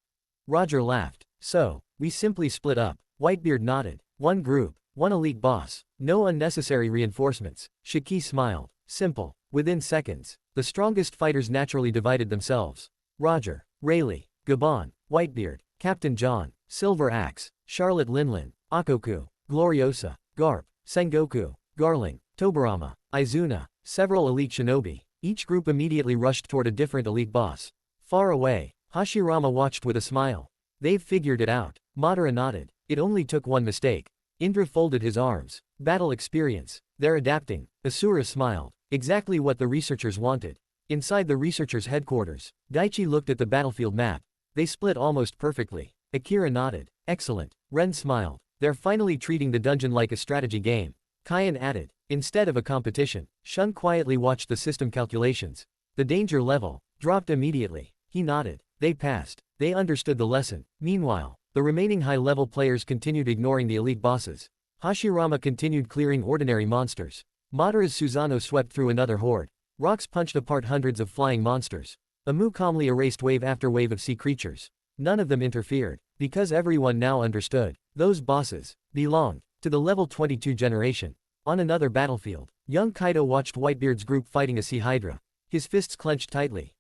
Roger laughed. So, we simply split up. Whitebeard nodded. One group, one elite boss. No unnecessary reinforcements. Shiki smiled. Simple. Within seconds, the strongest fighters naturally divided themselves. Roger, Rayleigh, Gabon, Whitebeard, Captain John, Silver Axe, Charlotte Linlin, Akoku, Gloriosa, Garp, Sengoku, Garling, Tobirama, Izuna, several elite shinobi. Each group immediately rushed toward a different elite boss. Far away, Hashirama watched with a smile. They've figured it out. Madara nodded. It only took one mistake. Indra folded his arms. Battle experience. They're adapting. Asura smiled. Exactly what the researchers wanted. Inside the researchers' headquarters, Daichi looked at the battlefield map. They split almost perfectly. Akira nodded. Excellent. Ren smiled. They're finally treating the dungeon like a strategy game. Kyan added. Instead of a competition. Shun quietly watched the system calculations. The danger level dropped immediately. He nodded. They passed. They understood the lesson. Meanwhile, the remaining high-level players continued ignoring the elite bosses. Hashirama continued clearing ordinary monsters. Madara's Susanoo swept through another horde. Rocks punched apart hundreds of flying monsters. Amu calmly erased wave after wave of sea creatures. None of them interfered, because everyone now understood. Those bosses belonged to the level 22 generation. On another battlefield, young Kaido watched Whitebeard's group fighting a sea hydra. His fists clenched tightly.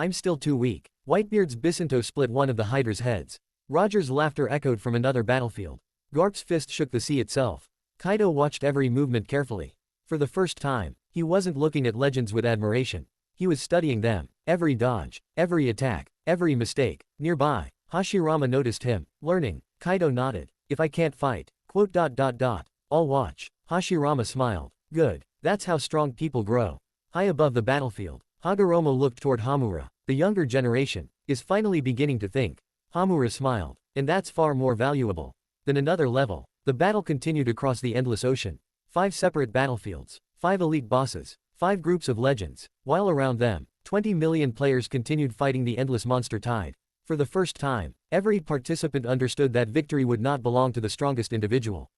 I'm still too weak. Whitebeard's Bisinto split one of the hydra's heads. Roger's laughter echoed from another battlefield. Garp's fist shook the sea itself. Kaido watched every movement carefully. For the first time, he wasn't looking at legends with admiration. He was studying them. Every dodge, every attack, every mistake. Nearby, Hashirama noticed him. Learning. Kaido nodded. If I can't fight. I'll watch. Hashirama smiled. Good. That's how strong people grow. High above the battlefield, Hagoromo looked toward Hamura. The younger generation is finally beginning to think. Hamura smiled. And that's far more valuable than another level. The battle continued across the endless ocean. 5 separate battlefields, 5 elite bosses, 5 groups of legends, while around them, 20 million players continued fighting the endless monster tide. For the first time, every participant understood that victory would not belong to the strongest individual.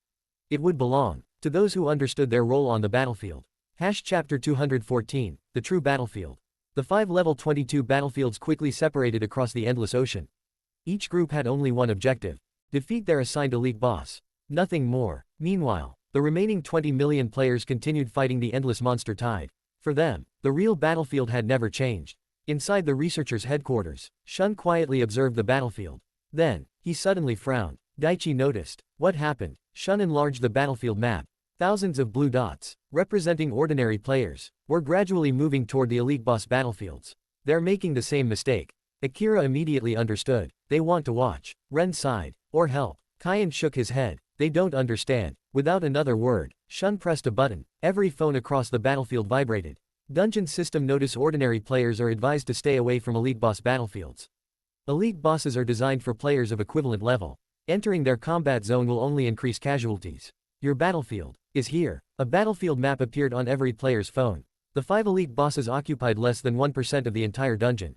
It would belong to those who understood their role on the battlefield. Chapter 214, The True Battlefield. The 5 level 22 battlefields quickly separated across the endless ocean. Each group had only one objective: defeat their assigned elite boss. Nothing more. Meanwhile, the remaining 20 million players continued fighting the endless monster tide. For them, the real battlefield had never changed. Inside the researchers' headquarters, Shun quietly observed the battlefield. Then, he suddenly frowned. Daichi noticed. What happened? Shun enlarged the battlefield map. Thousands of blue dots, representing ordinary players, were gradually moving toward the elite boss battlefields. They're making the same mistake. Akira immediately understood. They want to watch. Ren sighed. Or help. Kyan shook his head. They don't understand. Without another word, Shun pressed a button. Every phone across the battlefield vibrated. Dungeon system notice: ordinary players are advised to stay away from elite boss battlefields. Elite bosses are designed for players of equivalent level. Entering their combat zone will only increase casualties. Your battlefield is here. A battlefield map appeared on every player's phone. The 5 elite bosses occupied less than 1% of the entire dungeon.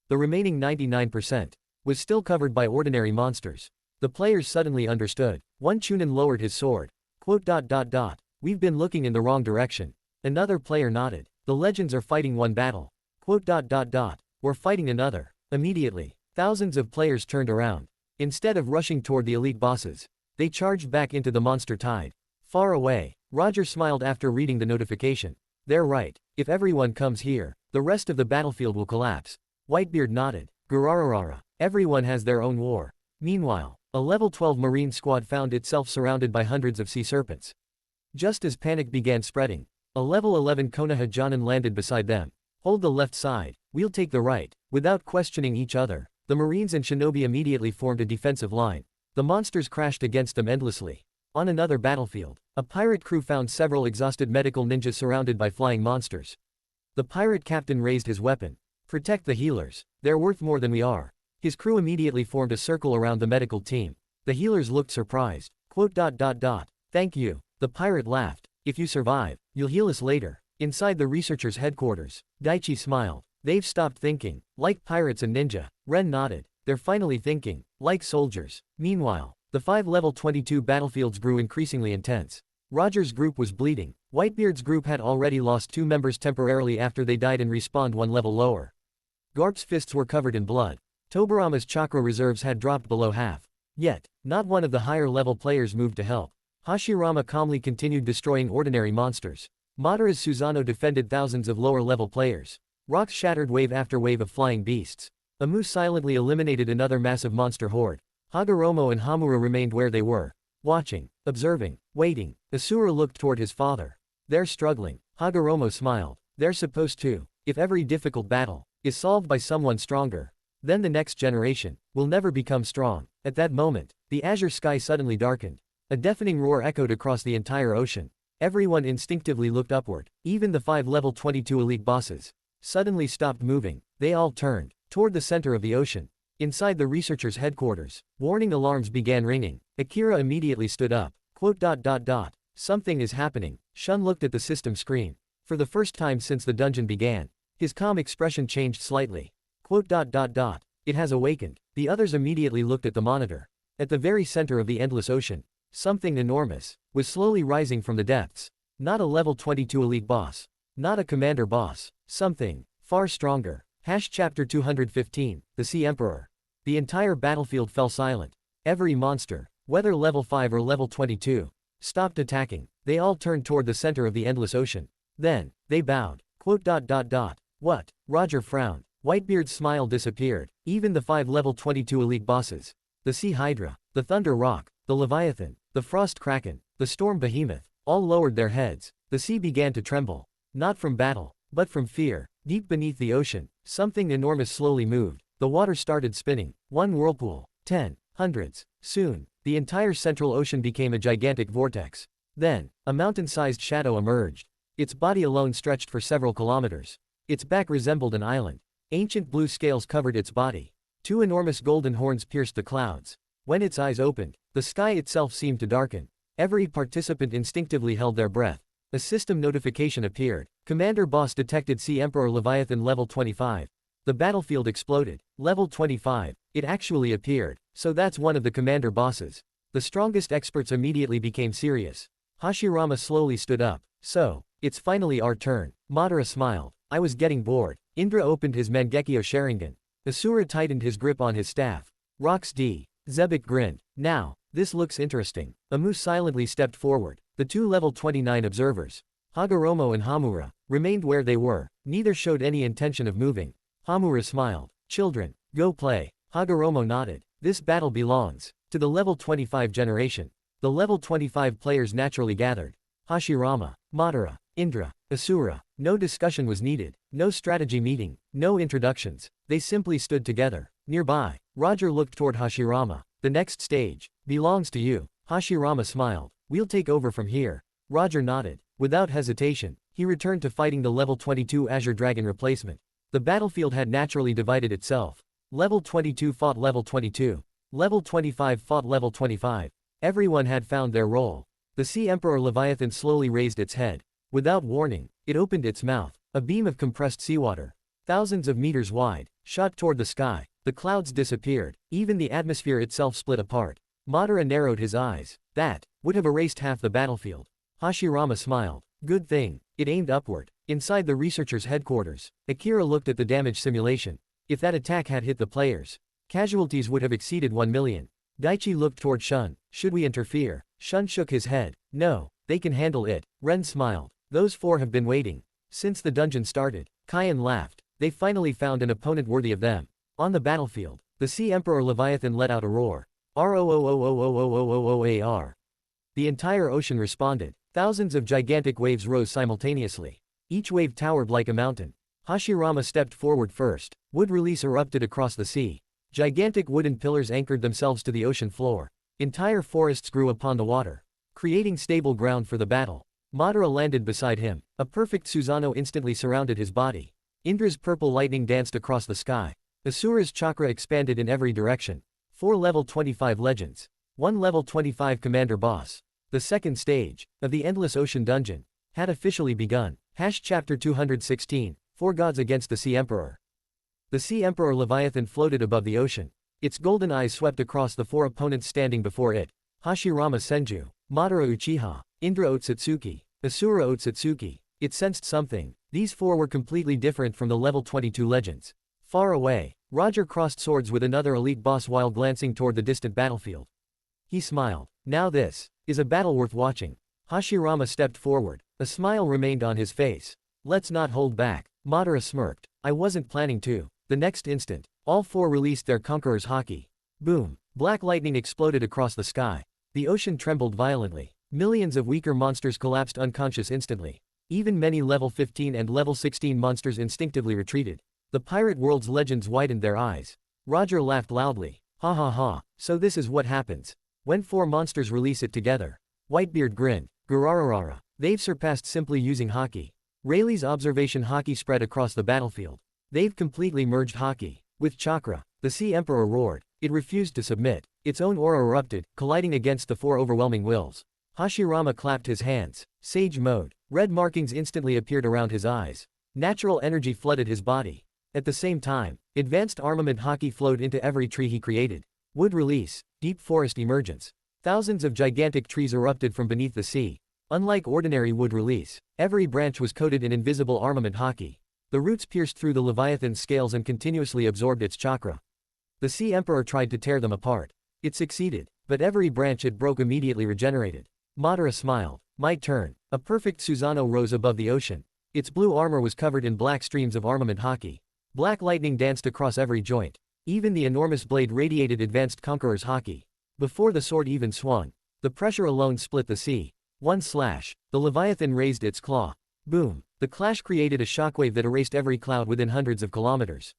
The remaining 99% was still covered by ordinary monsters. The players suddenly understood. One Chunin lowered his sword. We've been looking in the wrong direction. Another player nodded. The legends are fighting one battle. We're fighting another. Immediately, thousands of players turned around. Instead of rushing toward the elite bosses, they charged back into the monster tide. Far away, Roger smiled after reading the notification. They're right, if everyone comes here, the rest of the battlefield will collapse. Whitebeard nodded. Gurararara, everyone has their own war. Meanwhile, a level 12 marine squad found itself surrounded by hundreds of sea serpents. Just as panic began spreading, a level 11 Konoha Jonin landed beside them. Hold the left side, we'll take the right. Without questioning each other, the Marines and Shinobi immediately formed a defensive line. The monsters crashed against them endlessly. On another battlefield, a pirate crew found several exhausted medical ninjas surrounded by flying monsters. The pirate captain raised his weapon. Protect the healers, they're worth more than we are. His crew immediately formed a circle around the medical team. The healers looked surprised. Thank you. The pirate laughed. If you survive, you'll heal us later. Inside the researchers' headquarters, Daichi smiled. They've stopped thinking, like pirates and ninja. Ren nodded. They're finally thinking, like soldiers. Meanwhile, the 5 level 22 battlefields grew increasingly intense. Roger's group was bleeding. Whitebeard's group had already lost 2 members temporarily after they died and respawned 1 level lower. Garp's fists were covered in blood. Tobarama's chakra reserves had dropped below half. Yet, not one of the higher level players moved to help. Hashirama calmly continued destroying ordinary monsters. Madara's Susano defended thousands of lower level players. Rocks shattered wave after wave of flying beasts. Amu silently eliminated another massive monster horde. Hagoromo and Hamura remained where they were. Watching, observing, waiting. Asura looked toward his father. They're struggling. Hagoromo smiled. They're supposed to. If every difficult battle is solved by someone stronger, then the next generation will never become strong. At that moment, the azure sky suddenly darkened. A deafening roar echoed across the entire ocean. Everyone instinctively looked upward. Even the 5 level 22 elite bosses suddenly stopped moving. They all turned toward the center of the ocean. Inside the researchers' headquarters, warning alarms began ringing. Akira immediately stood up. Something is happening. Shun looked at the system screen. For the first time since the dungeon began, his calm expression changed slightly. It has awakened. The others immediately looked at the monitor. At the very center of the endless ocean, something enormous was slowly rising from the depths. Not a level 22 elite boss. Not a commander boss. Something far stronger. Chapter 215, The Sea Emperor. The entire battlefield fell silent. Every monster, whether level 5 or level 22, stopped attacking. They all turned toward the center of the endless ocean. Then, they bowed. What? Roger frowned. Whitebeard's smile disappeared. Even the 5 level 22 elite bosses. The Sea Hydra, the Thunder Rock, the Leviathan, the Frost Kraken, the Storm Behemoth, all lowered their heads. The sea began to tremble. Not from battle, but from fear. Deep beneath the ocean, something enormous slowly moved. The water started spinning. 1 whirlpool. 10. Hundreds. Soon, the entire central ocean became a gigantic vortex. Then, a mountain-sized shadow emerged. Its body alone stretched for several kilometers. Its back resembled an island. Ancient blue scales covered its body. 2 enormous golden horns pierced the clouds. When its eyes opened, the sky itself seemed to darken. Every participant instinctively held their breath. A system notification appeared. Commander Boss detected Sea Emperor Leviathan level 25. The battlefield exploded. Level 25. It actually appeared. So that's one of the commander bosses. The strongest experts immediately became serious. Hashirama slowly stood up. So, it's finally our turn. Madara smiled. I was getting bored. Indra opened his Mangekyo Sharingan. Asura tightened his grip on his staff. Rox D. Zebek grinned. Now, this looks interesting. Amu silently stepped forward. The 2 level 29 observers, Hagoromo and Hamura, remained where they were. Neither showed any intention of moving. Hamura smiled. Children, go play. Hagoromo nodded. This battle belongs to the level 25 generation. The level 25 players naturally gathered. Hashirama, Madara, Indra, Asura. No discussion was needed. No strategy meeting. No introductions. They simply stood together. Nearby, Roger looked toward Hashirama. The next stage belongs to you. Hashirama smiled. We'll take over from here. Roger nodded. Without hesitation, he returned to fighting the level 22 Azure Dragon replacement. The battlefield had naturally divided itself. Level 22 fought level 22. Level 25 fought level 25. Everyone had found their role. The Sea Emperor Leviathan slowly raised its head. Without warning, it opened its mouth. A beam of compressed seawater, thousands of meters wide, shot toward the sky. The clouds disappeared. Even the atmosphere itself split apart. Madara narrowed his eyes. That would have erased half the battlefield. Hashirama smiled. Good thing. It aimed upward. Inside the researchers' headquarters, Akira looked at the damage simulation. If that attack had hit the players Casualties would have exceeded 1 million. Daichi looked toward Shun. Should we interfere? Shun shook his head. No, they can handle it. Ren smiled. Those 4 have been waiting since the dungeon started. Kayan laughed. They finally found an opponent worthy of them. On the battlefield, the Sea Emperor Leviathan let out a roar. R-O-O-O-O-O-O-O-O-A-R. The entire ocean responded. Thousands of gigantic waves rose simultaneously. Each wave towered like a mountain. Hashirama stepped forward first. Wood release erupted across the sea. Gigantic wooden pillars anchored themselves to the ocean floor. Entire forests grew upon the water, creating stable ground for the battle. Madara landed beside him. A perfect Susanoo instantly surrounded his body. Indra's purple lightning danced across the sky. Asura's chakra expanded in every direction. 4 level 25 legends. 1 level 25 commander boss. The second stage of the Endless Ocean Dungeon had officially begun. Chapter 216, 4 Gods Against the Sea Emperor. The Sea Emperor Leviathan floated above the ocean. Its golden eyes swept across the 4 opponents standing before it. Hashirama Senju, Madara Uchiha, Indra Otsutsuki, Asura Otsutsuki. It sensed something. These 4 were completely different from the level 22 legends. Far away, Roger crossed swords with another elite boss while glancing toward the distant battlefield. He smiled. Now this is a battle worth watching. Hashirama stepped forward. A smile remained on his face. Let's not hold back. Madara smirked. I wasn't planning to. The next instant, all 4 released their Conqueror's Haki. Boom! Black lightning exploded across the sky. The ocean trembled violently. Millions of weaker monsters collapsed unconscious instantly. Even many level 15 and level 16 monsters instinctively retreated. The pirate world's legends widened their eyes. Roger laughed loudly. Ha ha ha, so this is what happens when 4 monsters release it together. Whitebeard grinned. Gurararara. They've surpassed simply using Haki. Rayleigh's observation Haki spread across the battlefield. They've completely merged Haki with chakra. The Sea Emperor roared. It refused to submit. Its own aura erupted, colliding against the 4 overwhelming wills. Hashirama clapped his hands. Sage mode. Red markings instantly appeared around his eyes. Natural energy flooded his body. At the same time, advanced armament Haki flowed into every tree he created. Wood release. Deep forest emergence. Thousands of gigantic trees erupted from beneath the sea. Unlike ordinary wood release, every branch was coated in invisible armament Haki. The roots pierced through the Leviathan's scales and continuously absorbed its chakra. The Sea Emperor tried to tear them apart. It succeeded, but every branch it broke immediately regenerated. Madara smiled. My turn. A perfect Susanoo rose above the ocean. Its blue armor was covered in black streams of armament Haki. Black lightning danced across every joint. Even the enormous blade radiated advanced Conqueror's Haki. Before the sword even swung, the pressure alone split the sea. One slash. The Leviathan raised its claw. Boom. The clash created a shockwave that erased every cloud within hundreds of kilometers.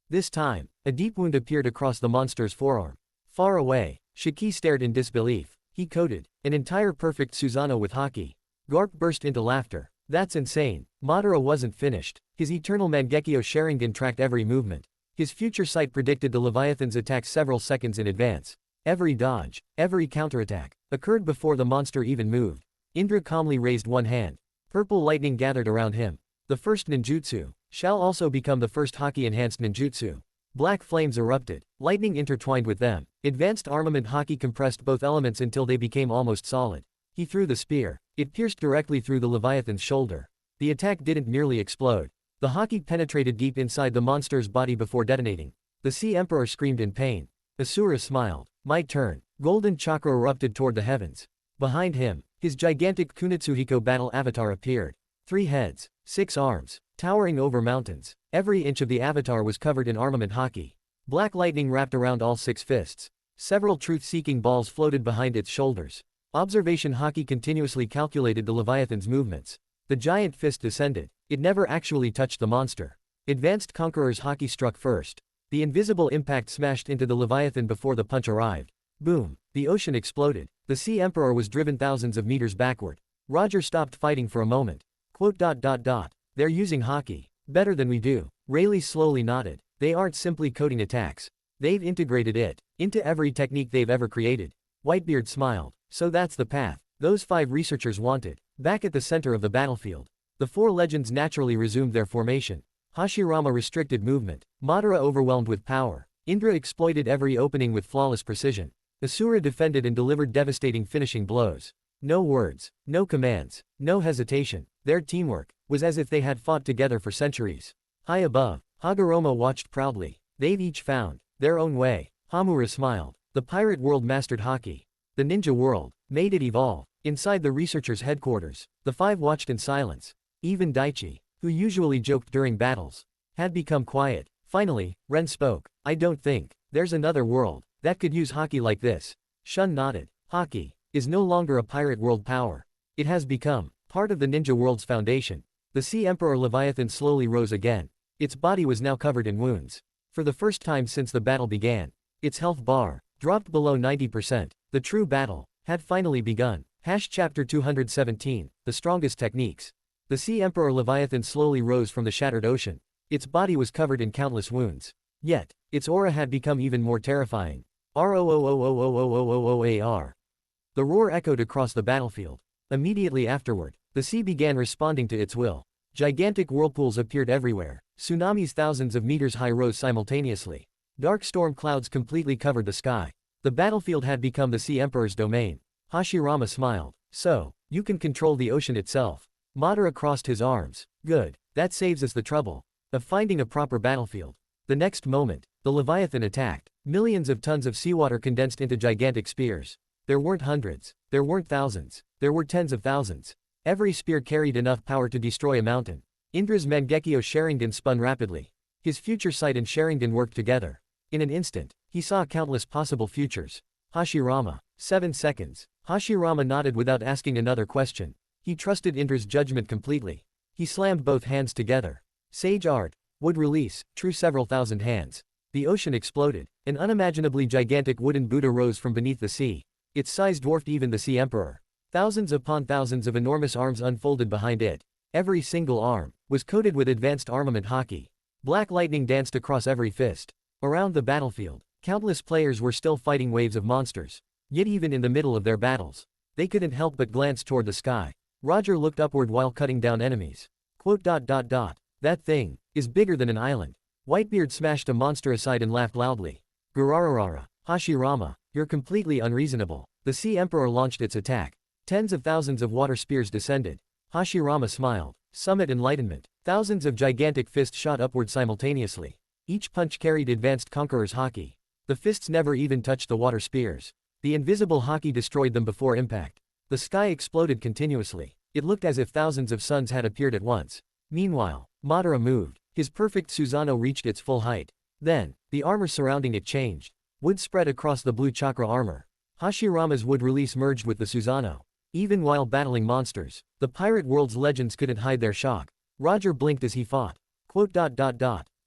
This time, a deep wound appeared across the monster's forearm. Far away, Shiki stared in disbelief. He coded an entire perfect Susanoo with Haki. Garp burst into laughter. That's insane. Madara wasn't finished. His eternal Mangekyo Sharingan tracked every movement. His future sight predicted the Leviathan's attack several seconds in advance. Every dodge, every counterattack, occurred before the monster even moved. Indra calmly raised one hand. Purple lightning gathered around him. The first ninjutsu shall also become the first Haki-enhanced ninjutsu. Black flames erupted. Lightning intertwined with them. Advanced armament Haki compressed both elements until they became almost solid. He threw the spear. It pierced directly through the Leviathan's shoulder. The attack didn't merely explode. The Haki penetrated deep inside the monster's body before detonating. The Sea Emperor screamed in pain. Asura smiled. My turn. Golden chakra erupted toward the heavens. Behind him, his gigantic Kunitsuhiko battle avatar appeared. 3 heads, 6 arms, towering over mountains. Every inch of the avatar was covered in armament Haki. Black lightning wrapped around all 6 fists. Several truth-seeking balls floated behind its shoulders. Observation Haki continuously calculated the Leviathan's movements. The giant fist descended. It never actually touched the monster. Advanced Conqueror's Haki struck first. The invisible impact smashed into the Leviathan before the punch arrived. Boom! The ocean exploded. The Sea Emperor was driven thousands of meters backward. Roger stopped fighting for a moment. They're using Haki. Better than we do. Rayleigh slowly nodded. They aren't simply coding attacks. They've integrated it into every technique they've ever created. Whitebeard smiled. So that's the path those 5 researchers wanted. Back at the center of the battlefield, the 4 legends naturally resumed their formation. Hashirama restricted movement. Madara overwhelmed with power. Indra exploited every opening with flawless precision. Asura defended and delivered devastating finishing blows. No words, no commands, no hesitation. Their teamwork was as if they had fought together for centuries. High above, Hagoromo watched proudly. They've each found Their own way. Hamura smiled. The pirate world mastered haki. The ninja world made it evolve. Inside the researchers' headquarters, the five watched in silence. Even Daichi, who usually joked during battles, had become quiet. Finally, Ren spoke. I don't think there's another world that could use haki like this. Shun nodded. Haki is no longer a pirate world power. It has become part of the ninja world's foundation. The Sea Emperor Leviathan slowly rose again. Its body was now covered in wounds. For the first time since the battle began, its health bar dropped below 90%. The true battle had finally begun. Chapter 217, The Strongest Techniques. The Sea Emperor Leviathan slowly rose from the shattered ocean. Its body was covered in countless wounds. Yet, its aura had become even more terrifying. ROOOOOOOOOOAR. The roar echoed across the battlefield. Immediately afterward, the sea began responding to its will. Gigantic whirlpools appeared everywhere. Tsunamis thousands of meters high rose simultaneously. Dark storm clouds completely covered the sky. The battlefield had become the Sea Emperor's domain. Hashirama smiled. So, you can control the ocean itself. Madara crossed his arms. Good. That saves us the trouble of finding a proper battlefield. The next moment, the Leviathan attacked. Millions of tons of seawater condensed into gigantic spears. There weren't hundreds. There weren't thousands. There were tens of thousands. Every spear carried enough power to destroy a mountain. Indra's Mangekyo Sharingan spun rapidly. His future sight and Sharingan worked together. In an instant, he saw countless possible futures. Hashirama. 7 seconds. Hashirama nodded without asking another question. He trusted Indra's judgment completely. He slammed both hands together. Sage Art would release, true several thousand hands. The ocean exploded. An unimaginably gigantic wooden Buddha rose from beneath the sea. Its size dwarfed even the Sea Emperor. Thousands upon thousands of enormous arms unfolded behind it. Every single arm was coated with advanced armament haki. Black lightning danced across every fist. Around the battlefield, countless players were still fighting waves of monsters. Yet even in the middle of their battles, they couldn't help but glance toward the sky. Roger looked upward while cutting down enemies. That thing is bigger than an island. Whitebeard smashed a monster aside and laughed loudly. Gurararara. Hashirama, you're completely unreasonable. The Sea Emperor launched its attack. Tens of thousands of water spears descended. Hashirama smiled. Summit enlightenment. Thousands of gigantic fists shot upward simultaneously. Each punch carried advanced conqueror's haki. The fists never even touched the water spears. The invisible haki destroyed them before impact. The sky exploded continuously. It looked as if thousands of suns had appeared at once. Meanwhile, Madara moved. His perfect Susanoo reached its full height. Then, the armor surrounding it changed. Wood spread across the blue chakra armor. Hashirama's wood release merged with the Susanoo. Even while battling monsters, the pirate world's legends couldn't hide their shock. Roger blinked as he fought.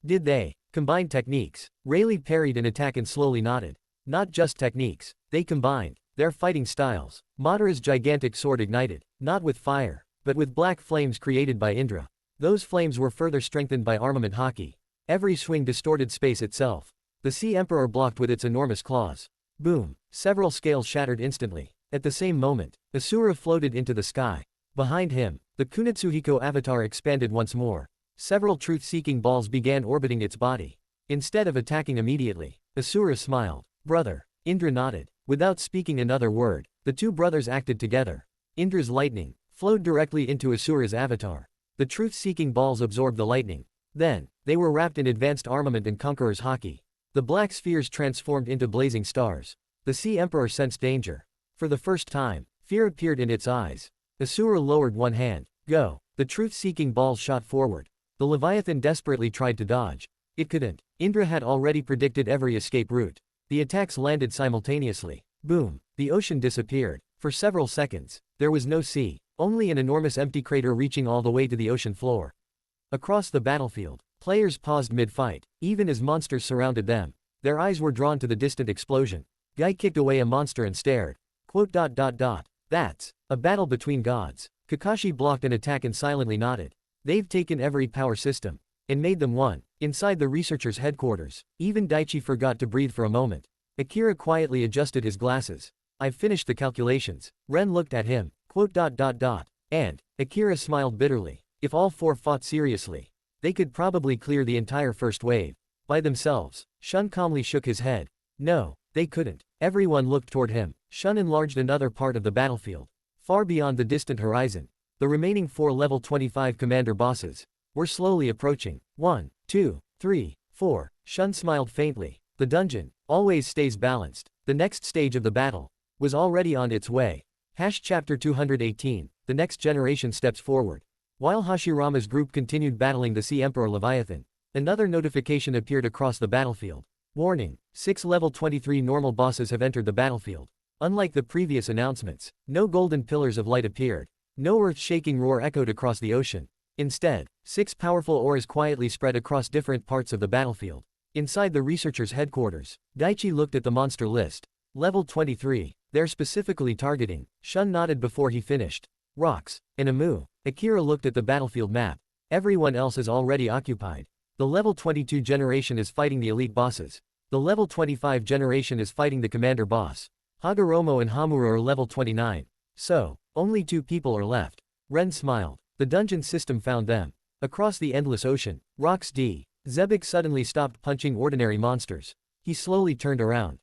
Did they combine techniques? Rayleigh parried an attack and slowly nodded. Not just techniques, they combined their fighting styles. Madara's gigantic sword ignited, not with fire, but with black flames created by Indra. Those flames were further strengthened by armament haki. Every swing distorted space itself. The Sea Emperor blocked with its enormous claws. Boom! Several scales shattered instantly. At the same moment, Asura floated into the sky. Behind him, the Kunitsuhiko avatar expanded once more. Several truth-seeking balls began orbiting its body. Instead of attacking immediately, Asura smiled. Brother. Indra nodded. Without speaking another word, the two brothers acted together. Indra's lightning flowed directly into Asura's avatar. The truth-seeking balls absorbed the lightning. Then, they were wrapped in advanced armament and conqueror's haki. The black spheres transformed into blazing stars. The Sea Emperor sensed danger. For the first time, fear appeared in its eyes. Asura lowered one hand. Go. The truth-seeking balls shot forward. The Leviathan desperately tried to dodge. It couldn't. Indra had already predicted every escape route. The attacks landed simultaneously. Boom. The ocean disappeared. For several seconds, there was no sea, only an enormous empty crater reaching all the way to the ocean floor. Across the battlefield, players paused mid-fight, even as monsters surrounded them. Their eyes were drawn to the distant explosion. Guy kicked away a monster and stared. That's a battle between gods. Kakashi blocked an attack and silently nodded. They've taken every power system and made them one. Inside the researchers' headquarters, even Daichi forgot to breathe for a moment. Akira quietly adjusted his glasses. I've finished the calculations. Ren looked at him. And Akira smiled bitterly. If all four fought seriously, they could probably clear the entire first wave by themselves. Shun calmly shook his head. No, they couldn't. Everyone looked toward him. Shun enlarged another part of the battlefield. Far beyond the distant horizon, the remaining 4 level 25 commander bosses were slowly approaching. 1, 2, 3, 4. Shun smiled faintly. The The dungeon always stays balanced. The next stage of the battle was already on its way. Chapter 218, the next generation steps forward. While Hashirama's group continued battling the Sea Emperor Leviathan, another notification appeared across the battlefield. Warning, 6 level 23 normal bosses have entered the battlefield. Unlike the previous announcements, no golden pillars of light appeared. No earth-shaking roar echoed across the ocean. Instead, 6 powerful auras quietly spread across different parts of the battlefield. Inside the researchers' headquarters, Daichi looked at the monster list. Level 23. They're specifically targeting. Shun nodded before he finished. Rocks. And Amu. Akira looked at the battlefield map. Everyone else is already occupied. The level 22 generation is fighting the elite bosses. The level 25 generation is fighting the commander boss. Hagoromo and Hamura are level 29. So, only 2 people are left. Ren smiled. The dungeon system found them. Across the endless ocean, Rocks D. Zebek suddenly stopped punching ordinary monsters. He slowly turned around.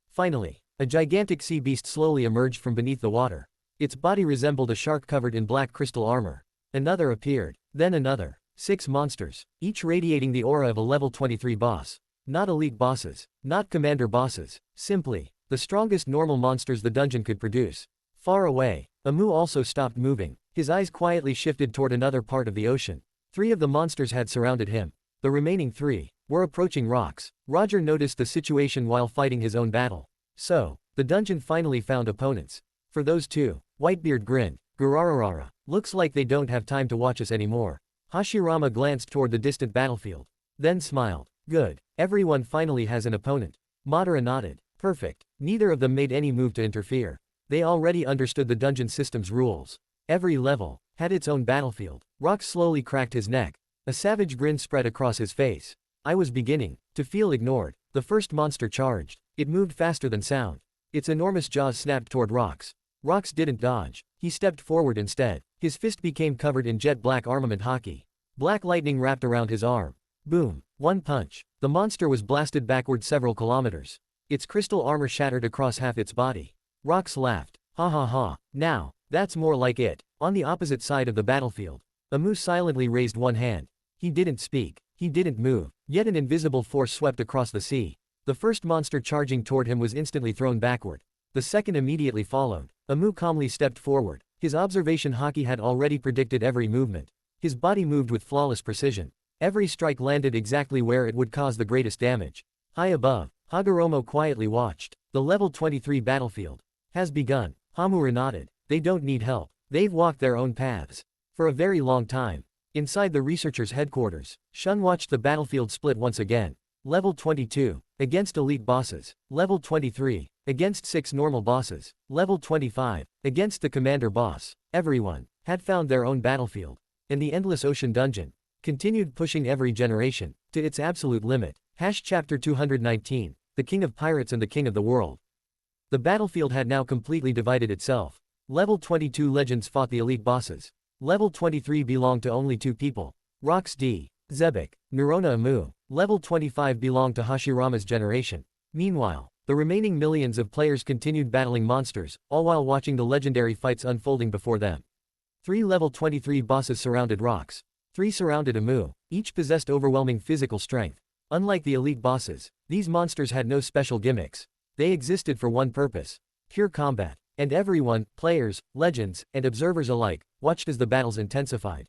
Finally, a gigantic sea beast slowly emerged from beneath the water. Its body resembled a shark covered in black crystal armor. Another appeared, then another. 6 monsters, each radiating the aura of a level 23 boss. Not elite bosses, not commander bosses, simply the strongest normal monsters the dungeon could produce. Far away, Amu also stopped moving. His eyes quietly shifted toward another part of the ocean. 3 of the monsters had surrounded him. The remaining 3 were approaching Rocks. Roger noticed the situation while fighting his own battle. So, the dungeon finally found opponents. For those 2, Whitebeard grinned. Gurararara, looks like they don't have time to watch us anymore. Hashirama glanced toward the distant battlefield. Then smiled. Good, everyone finally has an opponent. Madara nodded. Perfect. Neither of them made any move to interfere. They already understood the dungeon system's rules. Every level had its own battlefield. Rocks slowly cracked his neck. A savage grin spread across his face. I was beginning to feel ignored. The first monster charged. It moved faster than sound. Its enormous jaws snapped toward Rocks. Rocks didn't dodge. He stepped forward instead. His fist became covered in jet black armament hockey. Black lightning wrapped around his arm. Boom. One punch. The monster was blasted backward several kilometers. Its crystal armor shattered across half its body. Rocks laughed. Ha ha ha. Now, that's more like it. On the opposite side of the battlefield, Amu silently raised one hand. He didn't speak. He didn't move. Yet an invisible force swept across the sea. The first monster charging toward him was instantly thrown backward. The second immediately followed. Amu calmly stepped forward. His observation haki had already predicted every movement. His body moved with flawless precision. Every strike landed exactly where it would cause the greatest damage. High above, Hagoromo quietly watched. The level 23 battlefield has begun. Hamura nodded. They don't need help. They've walked their own paths for a very long time. Inside the researchers' headquarters, Shun watched the battlefield split once again. Level 22, against elite bosses. Level 23, against 6 normal bosses. Level 25, against the commander boss. Everyone had found their own battlefield. And the endless ocean dungeon continued pushing every generation to its absolute limit. Chapter 219, the King of Pirates and the King of the World. The battlefield had now completely divided itself. Level 22 legends fought the elite bosses. Level 23 belonged to only 2 people. Rocks D. Zebek, Nerona Amu. Level 25 belonged to Hashirama's generation. Meanwhile, the remaining millions of players continued battling monsters, all while watching the legendary fights unfolding before them. 3 level 23 bosses surrounded Rocks. 3 surrounded Amu. Each possessed overwhelming physical strength. Unlike the elite bosses, these monsters had no special gimmicks. They existed for one purpose: pure combat. And everyone, players, legends, and observers alike, watched as the battles intensified.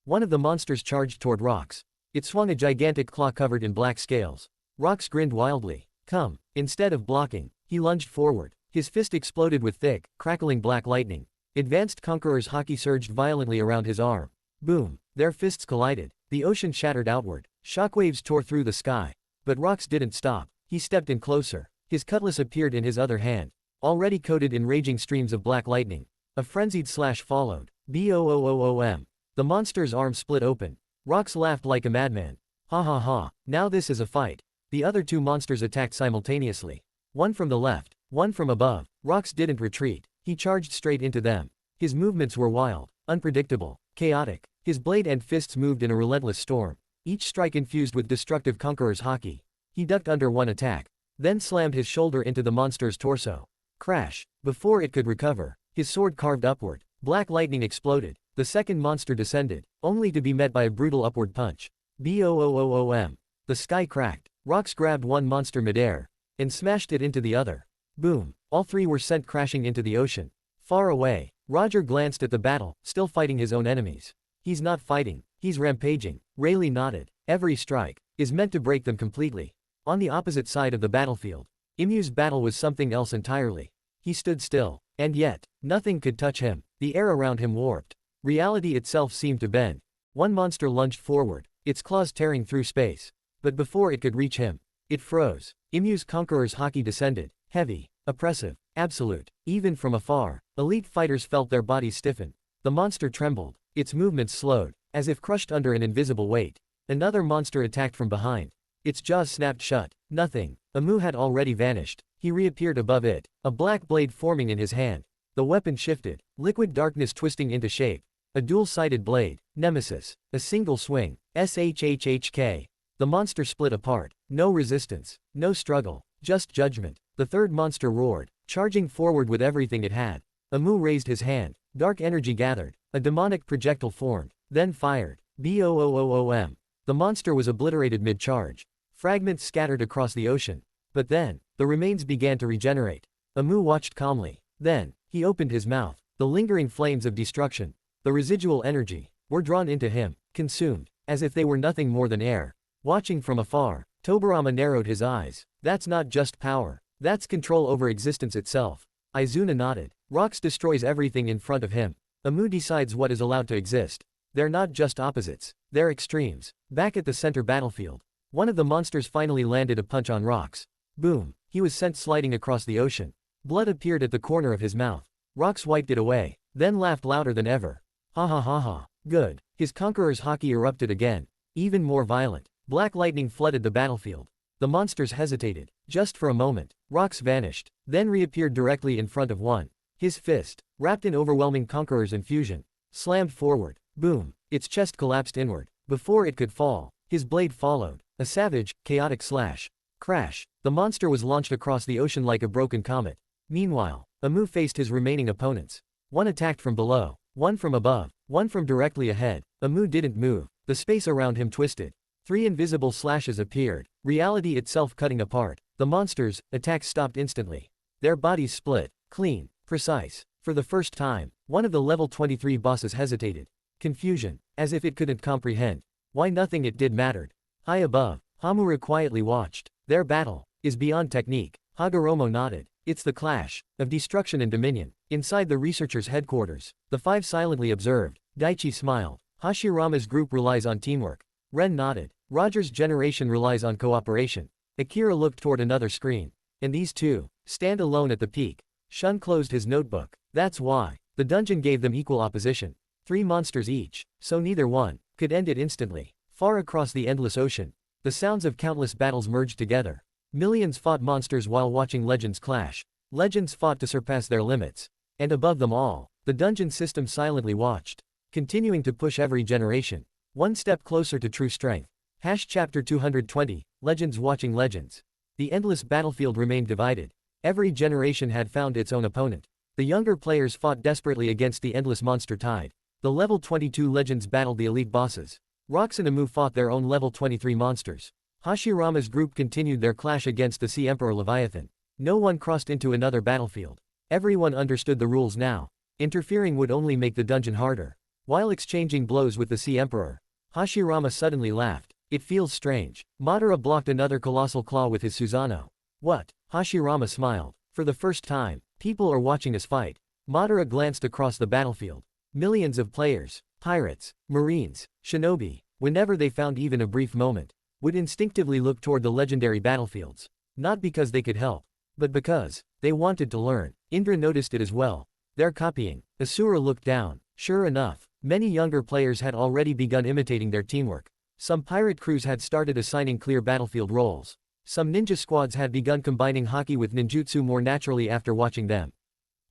One of the monsters charged toward Rocks. It swung a gigantic claw covered in black scales. Rocks grinned wildly. Come. Instead of blocking, he lunged forward. His fist exploded with thick, crackling black lightning. Advanced Conqueror's haki surged violently around his arm. Boom. Their fists collided. The ocean shattered outward. Shockwaves tore through the sky. But Rocks didn't stop. He stepped in closer. His cutlass appeared in his other hand, already coated in raging streams of black lightning. A frenzied slash followed. Boom. The monster's arm split open. Rocks laughed like a madman. Ha ha ha, now this is a fight. The other 2 monsters attacked simultaneously. One from the left, one from above. Rocks didn't retreat. He charged straight into them. His movements were wild, unpredictable, chaotic. His blade and fists moved in a relentless storm, each strike infused with destructive Conqueror's haki. He ducked under one attack, then slammed his shoulder into the monster's torso. Crash. Before it could recover, his sword carved upward. Black lightning exploded. The second monster descended, only to be met by a brutal upward punch. Boom. The sky cracked. Rocks grabbed one monster midair and smashed it into the other. Boom! All three were sent crashing into the ocean. Far away, Roger glanced at the battle, still fighting his own enemies. He's not fighting, he's rampaging. Rayleigh nodded. Every strike is meant to break them completely. On the opposite side of the battlefield, Imu's battle was something else entirely. He stood still, and yet, nothing could touch him. The air around him warped. Reality itself seemed to bend. One monster lunged forward, its claws tearing through space. But before it could reach him, it froze. Imu's conqueror's haki descended, heavy, oppressive, absolute. Even from afar, elite fighters felt their bodies stiffen. The monster trembled, its movements slowed, as if crushed under an invisible weight. Another monster attacked from behind. Its jaws snapped shut. Nothing. Imu had already vanished. He reappeared above it, a black blade forming in his hand. The weapon shifted, liquid darkness twisting into shape. A dual-sided blade, Nemesis. A single swing, SHHHK. The monster split apart. No resistance, no struggle, just judgment. The third monster roared, charging forward with everything it had. Imu raised his hand. Dark energy gathered. A demonic projectile formed, then fired. BOOOOM. The monster was obliterated mid-charge. Fragments scattered across the ocean. But then, the remains began to regenerate. Imu watched calmly. Then, he opened his mouth. The lingering flames of destruction, the residual energy, were drawn into him, consumed, as if they were nothing more than air. Watching from afar, Tobirama narrowed his eyes. That's not just power. That's control over existence itself. Izuna nodded. Rocks destroys everything in front of him. Imu decides what is allowed to exist. They're not just opposites, they're extremes. Back at the center battlefield, one of the monsters finally landed a punch on Rocks. Boom! He was sent sliding across the ocean. Blood appeared at the corner of his mouth. Rocks wiped it away, then laughed louder than ever. Ha ha ha ha. Good. His conqueror's haki erupted again. Even more violent. Black lightning flooded the battlefield. The monsters hesitated. Just for a moment, Rocks vanished, then reappeared directly in front of one. His fist, wrapped in overwhelming conqueror's infusion, slammed forward. Boom! Its chest collapsed inward. Before it could fall, his blade followed. A savage, chaotic slash. Crash! The monster was launched across the ocean like a broken comet. Meanwhile, Imu faced his remaining opponents. One attacked from below, one from above, one from directly ahead. Imu didn't move. The space around him twisted. 3 invisible slashes appeared, reality itself cutting apart. The monsters' attacks stopped instantly. Their bodies split, clean, precise. For the first time, one of the level 23 bosses hesitated. Confusion, as if it couldn't comprehend why nothing it did mattered. High above, Hamura quietly watched. Their battle is beyond technique. Hagoromo nodded. It's the clash of destruction and dominion. Inside the researchers' headquarters, the 5 silently observed. Daichi smiled. Hashirama's group relies on teamwork. Ren nodded. Roger's generation relies on cooperation. Akira looked toward another screen. And these two stand alone at the peak. Shun closed his notebook. That's why. The dungeon gave them equal opposition. 3 monsters each, so neither one could end it instantly. Far across the endless ocean, the sounds of countless battles merged together. Millions fought monsters while watching legends clash. Legends fought to surpass their limits. And above them all, the dungeon system silently watched, continuing to push every generation one step closer to true strength. Chapter 220, Legends Watching Legends. The endless battlefield remained divided. Every generation had found its own opponent. The younger players fought desperately against the endless monster tide. The level 22 legends battled the elite bosses. Rocks and Imu fought their own level 23 monsters. Hashirama's group continued their clash against the Sea Emperor Leviathan. No one crossed into another battlefield. Everyone understood the rules now. Interfering would only make the dungeon harder. While exchanging blows with the Sea Emperor, Hashirama suddenly laughed. It feels strange. Madara blocked another colossal claw with his Susanoo. What? Hashirama smiled. For the first time, people are watching us fight. Madara glanced across the battlefield. Millions of players, pirates, marines, shinobi, whenever they found even a brief moment, would instinctively look toward the legendary battlefields. Not because they could help, but because they wanted to learn. Indra noticed it as well. They're copying. Asura looked down. Sure enough, many younger players had already begun imitating their teamwork. Some pirate crews had started assigning clear battlefield roles. Some ninja squads had begun combining haki with ninjutsu more naturally after watching them.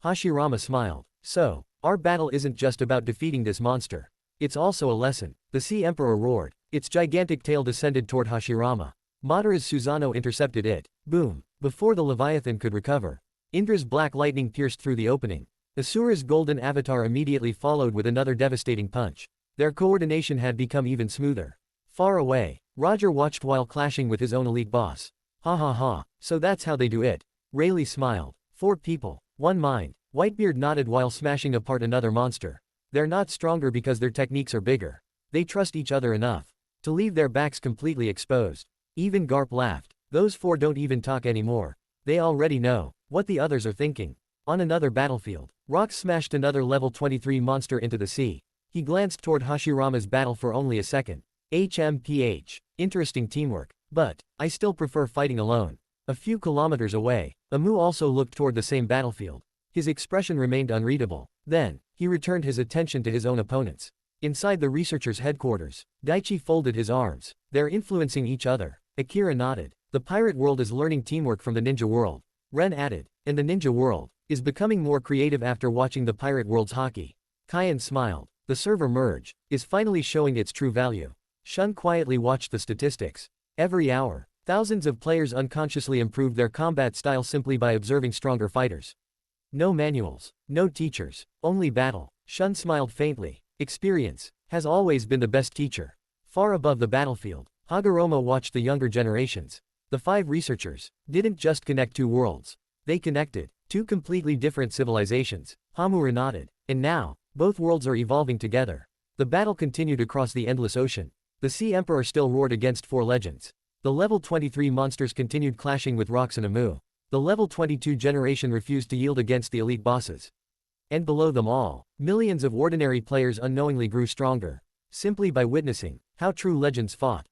Hashirama smiled. So, our battle isn't just about defeating this monster. It's also a lesson. The Sea Emperor roared. Its gigantic tail descended toward Hashirama. Madara's Susanoo intercepted it. Boom! Before the Leviathan could recover, Indra's black lightning pierced through the opening. Asura's golden avatar immediately followed with another devastating punch. Their coordination had become even smoother. Far away, Roger watched while clashing with his own elite boss. Ha ha ha, so that's how they do it. Rayleigh smiled. 4 people, 1 mind. Whitebeard nodded while smashing apart another monster. They're not stronger because their techniques are bigger. They trust each other enough to leave their backs completely exposed. Even Garp laughed. Those 4 don't even talk anymore. They already know what the others are thinking. On another battlefield, Rox smashed another level 23 monster into the sea. He glanced toward Hashirama's battle for only a second. HMPH. Interesting teamwork. But I still prefer fighting alone. A few kilometers away, Amu also looked toward the same battlefield. His expression remained unreadable. Then, he returned his attention to his own opponents. Inside the researchers' headquarters, Daichi folded his arms. They're influencing each other. Akira nodded. The pirate world is learning teamwork from the ninja world. Ren added. And the ninja world is becoming more creative after watching the pirate world's hockey. Kaien smiled. The server merge is finally showing its true value. Shun quietly watched the statistics. Every hour, thousands of players unconsciously improved their combat style simply by observing stronger fighters. No manuals, no teachers, only battle. Shun smiled faintly. Experience has always been the best teacher. Far above the battlefield, Hagoromo watched the younger generations. The 5 researchers didn't just connect 2 worlds. They connected 2 completely different civilizations. Hamura nodded. And now, both worlds are evolving together. The battle continued across the endless ocean. The Sea Emperor still roared against 4 legends. The level 23 monsters continued clashing with Rox and Amu. The level 22 generation refused to yield against the elite bosses. And below them all, millions of ordinary players unknowingly grew stronger, simply by witnessing how true legends fought.